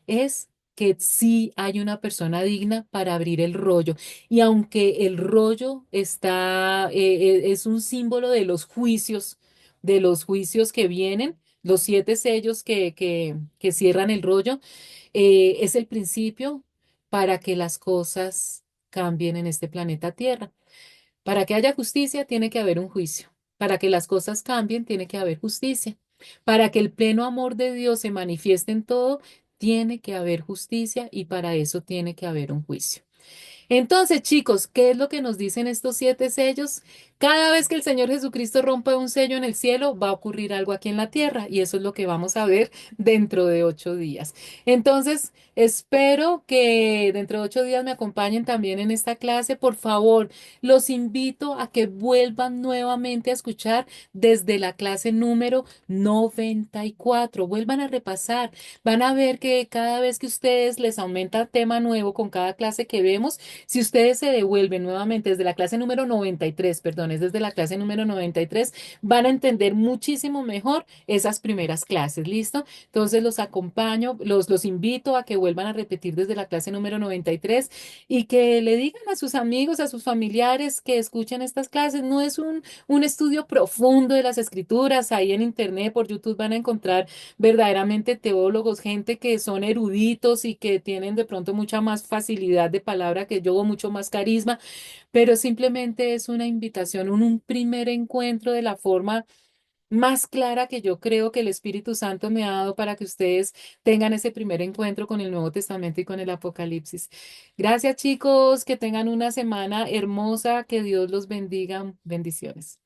es que sí hay una persona digna para abrir el rollo. Y aunque el rollo es un símbolo de los juicios que vienen, los siete sellos que cierran el rollo, es el principio para que las cosas cambien en este planeta Tierra. Para que haya justicia, tiene que haber un juicio. Para que las cosas cambien, tiene que haber justicia. Para que el pleno amor de Dios se manifieste en todo, tiene que haber justicia y para eso tiene que haber un juicio. Entonces, chicos, ¿qué es lo que nos dicen estos siete sellos? Cada vez que el Señor Jesucristo rompa un sello en el cielo, va a ocurrir algo aquí en la tierra y eso es lo que vamos a ver dentro de 8 días. Entonces, espero que dentro de 8 días me acompañen también en esta clase. Por favor, los invito a que vuelvan nuevamente a escuchar desde la clase número 94. Vuelvan a repasar. Van a ver que cada vez que ustedes les aumenta tema nuevo con cada clase que vemos, si ustedes se devuelven nuevamente desde la clase número 93, perdón, es desde la clase número 93, van a entender muchísimo mejor esas primeras clases, ¿listo? Entonces los acompaño, los invito a que vuelvan a repetir desde la clase número 93 y que le digan a sus amigos, a sus familiares que escuchen estas clases. No es un estudio profundo de las escrituras. Ahí en internet, por YouTube, van a encontrar verdaderamente teólogos, gente que son eruditos y que tienen de pronto mucha más facilidad de palabra que yo, mucho más carisma, pero simplemente es una invitación, un primer encuentro de la forma más clara que yo creo que el Espíritu Santo me ha dado para que ustedes tengan ese primer encuentro con el Nuevo Testamento y con el Apocalipsis. Gracias, chicos, que tengan una semana hermosa, que Dios los bendiga. Bendiciones.